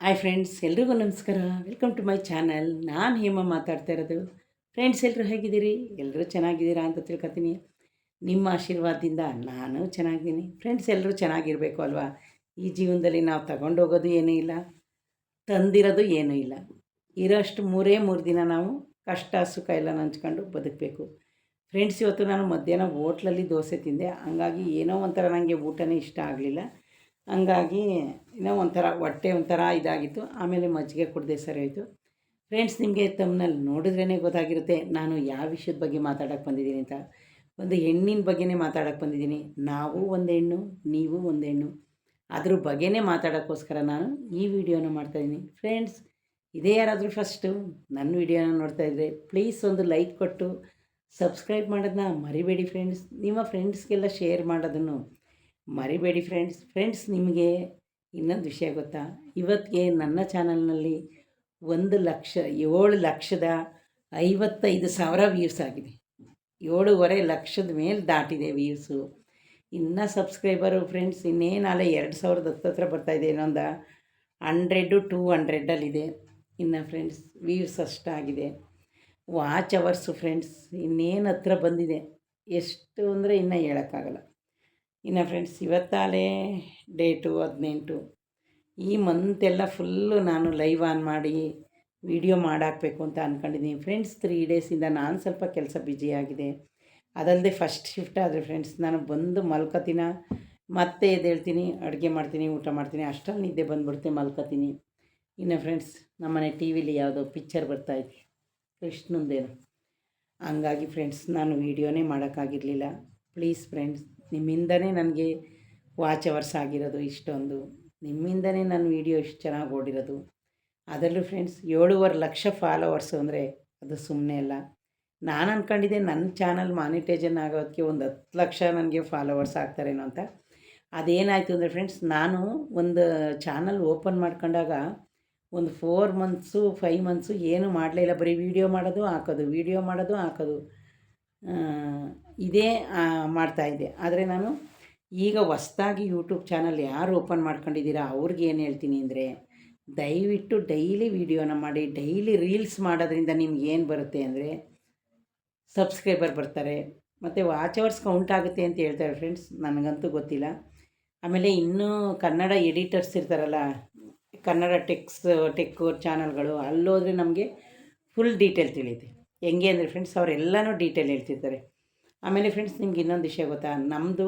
Hi friends, ಎಲ್ರಿಗೂ ನಮಸ್ಕಾರ. Welcome to my channel. ನಾನು ಹೇಮ ಮಾತಾಡ್ತಾ ಇರೋದು. ಫ್ರೆಂಡ್ಸ್, ಎಲ್ಲರೂ ಹೇಗಿದ್ದೀರಿ? ಎಲ್ಲರೂ ಚೆನ್ನಾಗಿದ್ದೀರಾ ಅಂತ ತಿಳ್ಕೊತೀನಿ. ನಿಮ್ಮ ಆಶೀರ್ವಾದದಿಂದ ನಾನು ಚೆನ್ನಾಗಿದ್ದೀನಿ. ಫ್ರೆಂಡ್ಸ್, ಎಲ್ಲರೂ ಚೆನ್ನಾಗಿರಬೇಕು ಅಲ್ವಾ? ಈ ಜೀವನದಲ್ಲಿ ನಾವು ತಗೊಂಡೋಗೋದು ಏನೂ ಇಲ್ಲ, ತಂದಿರೋದು ಏನೂ ಇಲ್ಲ. ಇರೋಷ್ಟು ಮೂರು ದಿನ ನಾವು ಕಷ್ಟ ಸುಖ ಎಲ್ಲ ಹಂಚ್ಕೊಂಡು ಬದುಕಬೇಕು. ಫ್ರೆಂಡ್ಸ್, ಇವತ್ತು ನಾನು ಮಧ್ಯಾಹ್ನ ಹೋಟ್ಲಲ್ಲಿ ದೋಸೆ ತಿಂದೆ. ಹಂಗಾಗಿ ಏನೋ ಒಂಥರ ನನಗೆ ಊಟನೇ ಇಷ್ಟ ಆಗಲಿಲ್ಲ. ಹಂಗಾಗಿ ಏನೋ ಒಂಥರ ಹೊಟ್ಟೆ ಒಂಥರ ಇದಾಗಿತ್ತು. ಆಮೇಲೆ ಮಜ್ಜಿಗೆ ಕುಡಿದೆ, ಸರಿ ಹೋಯಿತು. ಫ್ರೆಂಡ್ಸ್, ನಿಮಗೆ ತಮ್ಮನಲ್ಲಿ ನೋಡಿದ್ರೇ ಗೊತ್ತಾಗಿರುತ್ತೆ ನಾನು ಯಾವ ವಿಷಯದ ಬಗ್ಗೆ ಮಾತಾಡೋಕ್ಕೆ ಬಂದಿದ್ದೀನಿ ಅಂತ. ಒಂದು ಹೆಣ್ಣಿನ ಬಗ್ಗೆನೇ ಮಾತಾಡೋಕ್ಕೆ ಬಂದಿದ್ದೀನಿ. ನಾವು ಒಂದು ಹೆಣ್ಣು, ನೀವು ಒಂದು ಹೆಣ್ಣು, ಅದ್ರ ಬಗ್ಗೆನೇ ಮಾತಾಡೋಕ್ಕೋಸ್ಕರ ನಾನು ಈ ವಿಡಿಯೋನ ಮಾಡ್ತಾಯಿದ್ದೀನಿ. ಫ್ರೆಂಡ್ಸ್, ಇದೇ ಯಾರಾದರೂ ಫಸ್ಟು ನನ್ನ ವಿಡಿಯೋನ ನೋಡ್ತಾಯಿದ್ರೆ ಪ್ಲೀಸ್ ಒಂದು ಲೈಕ್ ಕೊಟ್ಟು ಸಬ್ಸ್ಕ್ರೈಬ್ ಮಾಡೋದನ್ನ ಮರಿಬೇಡಿ. ಫ್ರೆಂಡ್ಸ್, ನಿಮ್ಮ ಫ್ರೆಂಡ್ಸ್ಗೆಲ್ಲ ಶೇರ್ ಮಾಡೋದನ್ನು ಮರಿಬೇಡಿ. ಫ್ರೆಂಡ್ಸ್, ನಿಮಗೆ ಇನ್ನೊಂದು ವಿಷಯ ಗೊತ್ತಾ? ಇವತ್ತಿಗೆ ನನ್ನ ಚಾನಲ್ನಲ್ಲಿ 7,55,000 ವ್ಯೂಸ್ ಆಗಿದೆ. 7,500,000 ಮೇಲೆ ದಾಟಿದೆ ವ್ಯೂಸು. ಇನ್ನು ಸಬ್ಸ್ಕ್ರೈಬರು ಫ್ರೆಂಡ್ಸ್ ಇನ್ನೇನಾಲೆ 2,000 ಹತ್ರ ಬರ್ತಾಯಿದೆ. ಇನ್ನೊಂದು 100-200 ಇನ್ನು ಫ್ರೆಂಡ್ಸ್ ವ್ಯೂಸ್ ಅಷ್ಟಾಗಿದೆ. ವಾಚ್ ಅವರ್ಸು ಫ್ರೆಂಡ್ಸ್ ಇನ್ನೇನು ಹತ್ರ ಬಂದಿದೆ. ಎಷ್ಟು ಅಂದರೆ ಇನ್ನೂ ಹೇಳೋಕ್ಕಾಗಲ್ಲ. ಇನ್ನು ಫ್ರೆಂಡ್ಸ್, ಇವತ್ತಾಲೇ ಡೇಟು 18. ಈ ಮಂತೆಲ್ಲ ಫುಲ್ಲು ನಾನು ಲೈವ್ ಆನ್ ಮಾಡಿ ವಿಡಿಯೋ ಮಾಡಾಕಬೇಕು ಅಂತ ಅಂದ್ಕೊಂಡಿದ್ದೀನಿ. ಫ್ರೆಂಡ್ಸ್, 3 ಡೇಸಿಂದ ನಾನು ಸ್ವಲ್ಪ ಕೆಲಸ ಬ್ಯುಸಿಯಾಗಿದೆ. ಅದಲ್ಲದೆ ಫಸ್ಟ್ ಶಿಫ್ಟ್ ಆದರೆ ಫ್ರೆಂಡ್ಸ್ ನಾನು ಬಂದು ಮಲ್ಕೋತೀನ, ಮತ್ತೆ ಎದ್ದೇಳ್ತೀನಿ, ಅಡುಗೆ ಮಾಡ್ತೀನಿ, ಊಟ ಮಾಡ್ತೀನಿ, ಅಷ್ಟರಲ್ಲಿ ನಿದ್ದೆ ಬಂದುಬಿಡುತ್ತೆ, ಮಲ್ಕೋತೀನಿ. ಇನ್ನು ಫ್ರೆಂಡ್ಸ್, ನಮ್ಮನೆ ಟಿ ವಿಲಿ ಯಾವುದೋ ಪಿಕ್ಚರ್ ಬರ್ತಾಯಿದೆ, ಕೃಷ್ಣಂದೇನು. ಹಂಗಾಗಿ ಫ್ರೆಂಡ್ಸ್ ನಾನು ವೀಡಿಯೋನೇ ಮಾಡೋಕ್ಕಾಗಿರಲಿಲ್ಲ. ಪ್ಲೀಸ್ ಫ್ರೆಂಡ್ಸ್, ನಿಮ್ಮಿಂದನೇ ನನಗೆ ವಾಚ್ ಅವರ್ಸ್ ಆಗಿರೋದು ಇಷ್ಟೊಂದು. ನಿಮ್ಮಿಂದನೇ ನನ್ನ ವೀಡಿಯೋ ಇಷ್ಟು ಚೆನ್ನಾಗಿ ಓಡಿರೋದು. ಅದರಲ್ಲೂ ಫ್ರೆಂಡ್ಸ್ 7,500,000 ಫಾಲೋವರ್ಸು ಅಂದರೆ ಅದು ಸುಮ್ಮನೆ ಅಲ್ಲ. ನಾನು ಅಂದ್ಕೊಂಡಿದ್ದೆ ನನ್ನ ಚಾನಲ್ ಮಾನಿಟೈಸೇಷನ್ ಆಗೋದಕ್ಕೆ ಒಂದು 10 ಲಕ್ಷ ನನಗೆ ಫಾಲೋವರ್ಸ್ ಆಗ್ತಾರೇನೋ ಅಂತ. ಅದೇನಾಯಿತು ಅಂದರೆ ಫ್ರೆಂಡ್ಸ್, ನಾನು ಒಂದು ಚಾನಲ್ ಓಪನ್ ಮಾಡ್ಕೊಂಡಾಗ ಒಂದು 4 ಮಂತ್ಸು 5 ಮಂತ್ಸು ಏನೂ ಮಾಡಲೇ ಇಲ್ಲ. ಬರೀ ವೀಡಿಯೋ ಮಾಡೋದು ಹಾಕೋದು, ವೀಡಿಯೋ ಮಾಡೋದು ಹಾಕೋದು, ಇದೇ ಮಾಡ್ತಾಯಿದ್ದೆ. ಆದರೆ ನಾನು ಈಗ ಹೊಸ್ದಾಗಿ ಯೂಟ್ಯೂಬ್ ಚಾನಲ್ ಯಾರು ಓಪನ್ ಮಾಡ್ಕೊಂಡಿದ್ದೀರಾ ಅವ್ರಿಗೆ ಏನು ಹೇಳ್ತೀನಿ ಅಂದರೆ, ದಯವಿಟ್ಟು ಡೈಲಿ ವೀಡಿಯೋನ ಮಾಡಿ. ಡೈಲಿ ರೀಲ್ಸ್ ಮಾಡೋದ್ರಿಂದ ನಿಮ್ಗೆ ಏನು ಬರುತ್ತೆ ಅಂದರೆ ಸಬ್ಸ್ಕ್ರೈಬರ್ ಬರ್ತಾರೆ, ಮತ್ತು ವಾಚ್ ಅವರ್ಸ್ ಕೌಂಟ್ ಆಗುತ್ತೆ ಅಂತ ಹೇಳ್ತಾರೆ ಫ್ರೆಂಡ್ಸ್. ನನಗಂತೂ ಗೊತ್ತಿಲ್ಲ. ಆಮೇಲೆ ಇನ್ನೂ ಕನ್ನಡ ಎಡಿಟರ್ಸ್ ಇರ್ತಾರಲ್ಲ, ಕನ್ನಡ ಟೆಕ್ಕು ಚಾನಲ್ಗಳು, ಅಲ್ಲೋದ್ರೆ ನಮಗೆ ಫುಲ್ ಡೀಟೇಲ್ ತಿಳಿಯುತ್ತೆ. ಹೆಂಗೆ ಅಂದರೆ ಫ್ರೆಂಡ್ಸ್ ಅವರೆಲ್ಲನೂ ಡೀಟೇಲ್ ಹೇಳ್ತಿರ್ತಾರೆ. ಆಮೇಲೆ ಫ್ರೆಂಡ್ಸ್, ನಿಮ್ಗೆ ಇನ್ನೊಂದು ವಿಷಯ ಗೊತ್ತಾ? ನಮ್ಮದು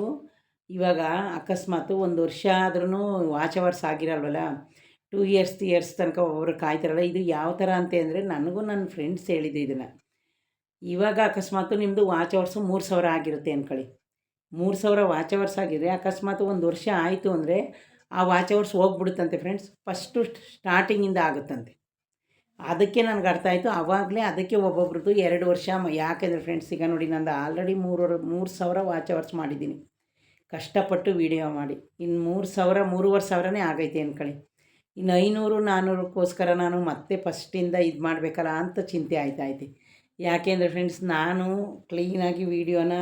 ಇವಾಗ ಅಕಸ್ಮಾತು 1 ವರ್ಷ ಆದ್ರೂ ವಾಚ್ ಅವರ್ಸ್ ಆಗಿರಲ್ವಲ್ಲ, 2 ಇಯರ್ಸ್ ತನಕ ಒಬ್ಬರು ಕಾಯ್ತಾರಲ್ಲ. ಇದು ಯಾವ ಥರ ಅಂತ ಅಂದರೆ, ನನಗೂ ನನ್ನ ಫ್ರೆಂಡ್ಸ್ ಹೇಳಿದ್ದು ಇದನ್ನು. ಇವಾಗ ಅಕಸ್ಮಾತು ನಿಮ್ಮದು ವಾಚ್ ಅವರ್ಸು 3,000 ಆಗಿರುತ್ತೆ ಅಂದ್ಕೊಳ್ಳಿ. 3,000 ವಾಚ್ ಅವರ್ಸ್ ಆಗಿದ್ರೆ ಅಕಸ್ಮಾತು 1 ವರ್ಷ ಆಯಿತು ಅಂದರೆ ಆ ವಾಚ್ ಅವರ್ಸ್ ಹೋಗ್ಬಿಡುತ್ತಂತೆ ಫ್ರೆಂಡ್ಸ್. ಫಸ್ಟು ಸ್ಟಾರ್ಟಿಂಗಿಂದ ಆಗುತ್ತಂತೆ. ಅದಕ್ಕೆ ನನಗೆ ಅರ್ಥ ಆಯಿತು. ಆವಾಗಲೇ ಅದಕ್ಕೆ ಒಬ್ಬೊಬ್ರದ್ದು 2 ವರ್ಷ. ಯಾಕೆಂದರೆ ಫ್ರೆಂಡ್ಸ್, ಈಗ ನೋಡಿ, ನಂದು ಆಲ್ರೆಡಿ 3,000 ವಾಚ್ ಅವರ್ಸ್ ಮಾಡಿದ್ದೀನಿ ಕಷ್ಟಪಟ್ಟು ವೀಡಿಯೋ ಮಾಡಿ. ಇನ್ನು 3,500 ಆಗೈತೆ ಅಂದ್ಕೊಳ್ಳಿ. ಇನ್ನು 500-400ಕ್ಕೋಸ್ಕರ ನಾನು ಮತ್ತೆ ಫಸ್ಟಿಂದ ಇದು ಮಾಡಬೇಕಲ್ಲ ಅಂತ ಚಿಂತೆ ಆಯ್ತಾಯಿದೆ. ಯಾಕೆಂದರೆ ಫ್ರೆಂಡ್ಸ್, ನಾನು ಕ್ಲೀನಾಗಿ ವೀಡಿಯೋನ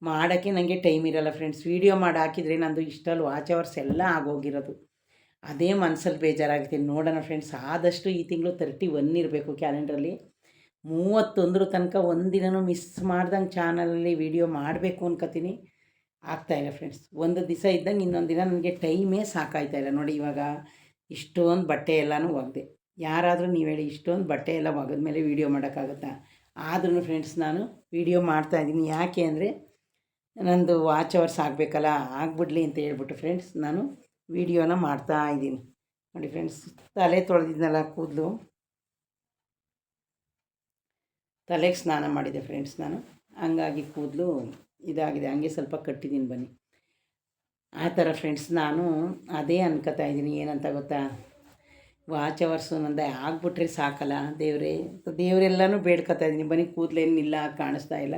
ಮಾಡೋಕ್ಕೆ ನನಗೆ ಟೈಮ್ ಇರೋಲ್ಲ ಫ್ರೆಂಡ್ಸ್. ವೀಡಿಯೋ ಮಾಡಿ ಹಾಕಿದರೆ ನಂದು ಇಷ್ಟಲ್ಲಿ ವಾಚ್ ಅವರ್ಸ್ ಎಲ್ಲ ಆಗೋಗಿರೋದು. ಅದೇ ಮನಸ್ಸಲ್ಲಿ ಬೇಜಾರಾಗುತ್ತೆ. ನೋಡೋಣ ಫ್ರೆಂಡ್ಸ್, ಆದಷ್ಟು ಈ ತಿಂಗಳು 31 ಇರಬೇಕು ಕ್ಯಾಲೆಂಡ್ರಲ್ಲಿ. 31 ತನಕ ಒಂದಿನೂ ಮಿಸ್ ಮಾಡ್ದಂಗೆ ಚಾನಲಲ್ಲಿ ವೀಡಿಯೋ ಮಾಡಬೇಕು ಅನ್ಕೋತೀನಿ. ಆಗ್ತಾಯಿಲ್ಲ ಫ್ರೆಂಡ್ಸ್. ಒಂದು ದಿವಸ ಇದ್ದಂಗೆ ಇನ್ನೊಂದು ದಿನ ನನಗೆ ಟೈಮೇ ಸಾಕಾಯ್ತಾಯಿಲ್ಲ. ನೋಡಿ, ಇವಾಗ ಇಷ್ಟೊಂದು ಬಟ್ಟೆ ಎಲ್ಲನೂ ಒಗೆದೆ. ಯಾರಾದರೂ ನೀವು ಹೇಳಿ, ಇಷ್ಟೊಂದು ಬಟ್ಟೆ ಎಲ್ಲ ಒಗೆದ್ಮೇಲೆ ವೀಡಿಯೋ ಮಾಡೋಕ್ಕಾಗುತ್ತಾ? ಆದ್ರೂ ಫ್ರೆಂಡ್ಸ್ ನಾನು ವೀಡಿಯೋ ಮಾಡ್ತಾಯಿದ್ದೀನಿ. ಯಾಕೆ ಅಂದರೆ ನಂದು ವಾಚ್ ಅವರ್ಸ್ ಆಗಬೇಕಲ್ಲ, ಆಗ್ಬಿಡ್ಲಿ ಅಂತ ಹೇಳ್ಬಿಟ್ಟು ಫ್ರೆಂಡ್ಸ್ ನಾನು ವೀಡಿಯೋನ ಮಾಡ್ತಾಯಿದ್ದೀನಿ. ನೋಡಿ ಫ್ರೆಂಡ್ಸ್, ತಲೆ ತೊಳೆದಿದ್ನಲ್ಲ, ಕೂದಲು ತಲೆಗೆ ಸ್ನಾನ ಮಾಡಿದೆ ಫ್ರೆಂಡ್ಸ್ ನಾನು. ಹಂಗಾಗಿ ಕೂದಲು ಇದಾಗಿದೆ, ಹಂಗೆ ಸ್ವಲ್ಪ ಕಟ್ಟಿದ್ದೀನಿ ಬನ್ನಿ. ಆ ಥರ ಫ್ರೆಂಡ್ಸ್ ನಾನು ಅದೇ ಅನ್ಕೋತಾ ಇದ್ದೀನಿ. ಏನಂತ ಗೊತ್ತಾ? ವಾಚ್ ಅವರ್ಸು ನಂದು ಆಗ್ಬಿಟ್ರೆ ಸಾಕಲ್ಲ ದೇವರೆಲ್ಲನೂ ಬೇಡ್ಕೊತಾ ಇದ್ದೀನಿ. ಬನ್ನಿ, ಕೂದಲೇನು ನಿಲ್ಲ ಕಾಣಿಸ್ತಾ ಇಲ್ಲ.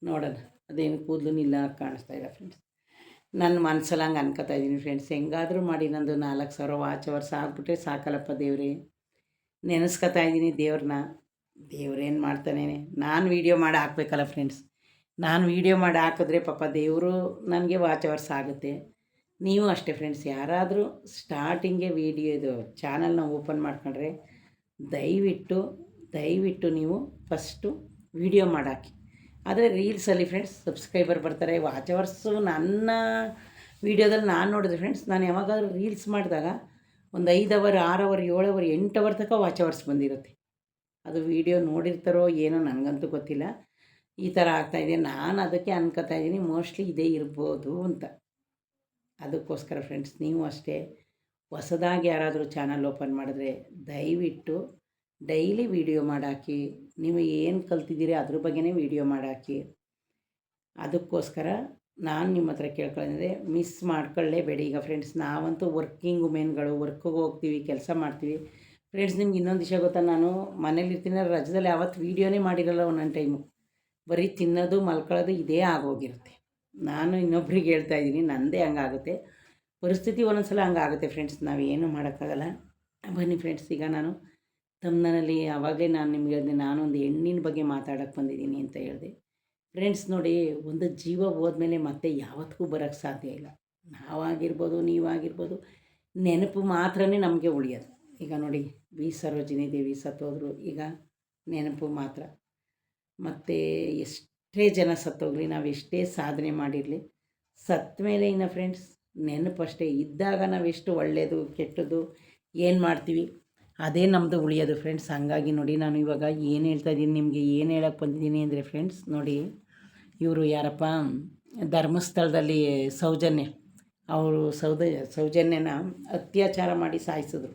ನೋಡೋಣ, ಅದೇನು ಕೂದಲು ನಿಲ್ಲ ಕಾಣಿಸ್ತಾ ಇಲ್ಲ ಫ್ರೆಂಡ್ಸ್. ನನ್ನ ಮನಸ್ಸಲ್ಲಿ ಹಂಗೆ ಅನ್ಕೋತಾ ಇದ್ದೀನಿ ಫ್ರೆಂಡ್ಸ್. ಹೆಂಗಾದರೂ ಮಾಡಿ ನಂದು 4,000 ವಾಚ್ ಅವರ್ಸ್ ಆಗಿಬಿಟ್ರೆ ಸಾಕಲ್ಲಪ್ಪ ದೇವ್ರೇ. ನೆನೆಸ್ಕೊತಾ ಇದ್ದೀನಿ ದೇವ್ರನ್ನ. ದೇವ್ರೇನು ಮಾಡ್ತಾನೆ, ನಾನು ವೀಡಿಯೋ ಮಾಡಿ ಹಾಕ್ಬೇಕಲ್ಲ ಫ್ರೆಂಡ್ಸ್. ನಾನು ವೀಡಿಯೋ ಮಾಡಿ ಹಾಕಿದ್ರೆ ಪಾಪ ದೇವರು ನನಗೆ ವಾಚ್ ಅವರ್ಸ್ ಆಗುತ್ತೆ. ನೀವು ಅಷ್ಟೇ ಫ್ರೆಂಡ್ಸ್, ಯಾರಾದರೂ ಸ್ಟಾರ್ಟಿಂಗೆ ಇದು ಚಾನಲ್ನ ಓಪನ್ ಮಾಡ್ಕೊಂಡ್ರೆ ದಯವಿಟ್ಟು ನೀವು ಫಸ್ಟು ವೀಡಿಯೋ ಮಾಡಾಕಿ. ಆದರೆ ರೀಲ್ಸಲ್ಲಿ ಫ್ರೆಂಡ್ಸ್ ಸಬ್ಸ್ಕ್ರೈಬರ್ ಬರ್ತಾರೆ, ವಾಚ್ ಅವರ್ಸು ನನ್ನ ವೀಡಿಯೋದಲ್ಲಿ ನಾನು ನೋಡಿದೆ ಫ್ರೆಂಡ್ಸ್. ನಾನು ಯಾವಾಗಾದ್ರೂ ರೀಲ್ಸ್ ಮಾಡಿದಾಗ ಒಂದು 5 ಅವರ್ 6 ಅವರ್ 7 ಅವರ್ 8 ಅವರ್ ತನಕ ವಾಚ್ ಅವರ್ಸ್ ಬಂದಿರುತ್ತೆ. ಅದು ವೀಡಿಯೋ ನೋಡಿರ್ತಾರೋ ಏನೋ ನನಗಂತೂ ಗೊತ್ತಿಲ್ಲ. ಈ ಥರ ಆಗ್ತಾಯಿದೆ. ನಾನು ಅದಕ್ಕೆ ಅನ್ಕೋತಾ ಇದ್ದೀನಿ ಮೋಸ್ಟ್ಲಿ ಇದೇ ಇರ್ಬೋದು ಅಂತ. ಅದಕ್ಕೋಸ್ಕರ ಫ್ರೆಂಡ್ಸ್, ನೀವು ಅಷ್ಟೇ ಹೊಸದಾಗಿ ಯಾರಾದರೂ ಚಾನಲ್ ಓಪನ್ ಮಾಡಿದ್ರೆ ದಯವಿಟ್ಟು ಡೈಲಿ ವೀಡಿಯೋ ಮಾಡಾಕಿ. ನೀವು ಏನು ಕಲ್ತಿದ್ದೀರಿ ಅದ್ರ ಬಗ್ಗೆನೇ ವೀಡಿಯೋ ಮಾಡಾಕಿ. ಅದಕ್ಕೋಸ್ಕರ ನಾನು ನಿಮ್ಮ ಹತ್ರ ಕೇಳ್ಕೊಂಡಿದ್ದೆ, ಮಿಸ್ ಮಾಡ್ಕೊಳ್ಳೇಬೇಡಿ. ಈಗ ಫ್ರೆಂಡ್ಸ್, ನಾವಂತೂ ವರ್ಕಿಂಗ್ ವುಮೆನ್ಗಳು, ವರ್ಕಿಗೆ ಹೋಗ್ತೀವಿ, ಕೆಲಸ ಮಾಡ್ತೀವಿ ಫ್ರೆಂಡ್ಸ್. ನಿಮ್ಗೆ ಇನ್ನೊಂದು ವಿಷಯ ಗೊತ್ತಾ, ನಾನು ಮನೇಲಿರ್ತೀನಿ, ರಜದಲ್ಲಿ ಯಾವತ್ತು ವೀಡಿಯೋನೇ ಮಾಡಿರಲ್ಲ. ಒಂದೊಂದು ಟೈಮು ಬರೀ ತಿನ್ನೋದು ಮಲ್ಕೊಳ್ಳೋದು ಇದೇ ಆಗೋಗಿರುತ್ತೆ. ನಾನು ಇನ್ನೊಬ್ರಿಗೆ ಹೇಳ್ತಾಯಿದ್ದೀನಿ, ನನ್ನದೇ ಹಂಗಾಗುತ್ತೆ ಪರಿಸ್ಥಿತಿ, ಒಂದೊಂದು ಸಲ ಹಂಗಾಗುತ್ತೆ ಫ್ರೆಂಡ್ಸ್. ನಾವೇನು ಮಾಡೋಕ್ಕಾಗಲ್ಲ. ಬನ್ನಿ ಫ್ರೆಂಡ್ಸ್, ಈಗ ನಾನು ತಮ್ಮನಲ್ಲಿ ಆವಾಗಲೇ ನಾನು ನಿಮಗೆ ಹೇಳಿದೆ, ನಾನೊಂದು ಹೆಣ್ಣಿನ ಬಗ್ಗೆ ಮಾತಾಡೋಕ್ಕೆ ಬಂದಿದ್ದೀನಿ ಅಂತ ಹೇಳಿದೆ ಫ್ರೆಂಡ್ಸ್. ನೋಡಿ, ಒಂದು ಜೀವ ಹೋದ್ಮೇಲೆ ಮತ್ತೆ ಯಾವತ್ತಿಗೂ ಬರೋಕ್ಕೆ ಸಾಧ್ಯ ಇಲ್ಲ. ನಾವಾಗಿರ್ಬೋದು, ನೀವಾಗಿರ್ಬೋದು, ನೆನಪು ಮಾತ್ರನೇ ನಮಗೆ ಉಳಿಯೋದು. ಈಗ ನೋಡಿ, ವಿ ಸರೋಜಿನಿ ದೇವಿ ಸತ್ತೋದ್ರು, ಈಗ ನೆನಪು ಮಾತ್ರ. ಮತ್ತು ಎಷ್ಟೇ ಜನ ಸತ್ತೋಗಲಿ, ನಾವು ಎಷ್ಟೇ ಸಾಧನೆ ಮಾಡಿರಲಿ, ಸತ್ತ ಮೇಲೆ ಇನ್ನು ಫ್ರೆಂಡ್ಸ್ ನೆನಪಷ್ಟೇ. ಇದ್ದಾಗ ನಾವೆಷ್ಟು ಒಳ್ಳೆಯದು ಕೆಟ್ಟದ್ದು ಏನು ಮಾಡ್ತೀವಿ ಅದೇ ನಮ್ಮದು ಉಳಿಯೋದು ಫ್ರೆಂಡ್ಸ್. ಹಂಗಾಗಿ ನೋಡಿ, ನಾನು ಇವಾಗ ಏನು ಹೇಳ್ತಾಯಿದ್ದೀನಿ, ನಿಮಗೆ ಏನು ಹೇಳೋಕ್ಕೆ ಬಂದಿದ್ದೀನಿ ಅಂದರೆ ಫ್ರೆಂಡ್ಸ್, ನೋಡಿ, ಇವರು ಯಾರಪ್ಪ, ಧರ್ಮಸ್ಥಳದಲ್ಲಿ ಸೌಜನ್ಯ, ಅವರು ಸೌಜನ್ಯನ ಅತ್ಯಾಚಾರ ಮಾಡಿ ಸಾಯಿಸಿದ್ರು.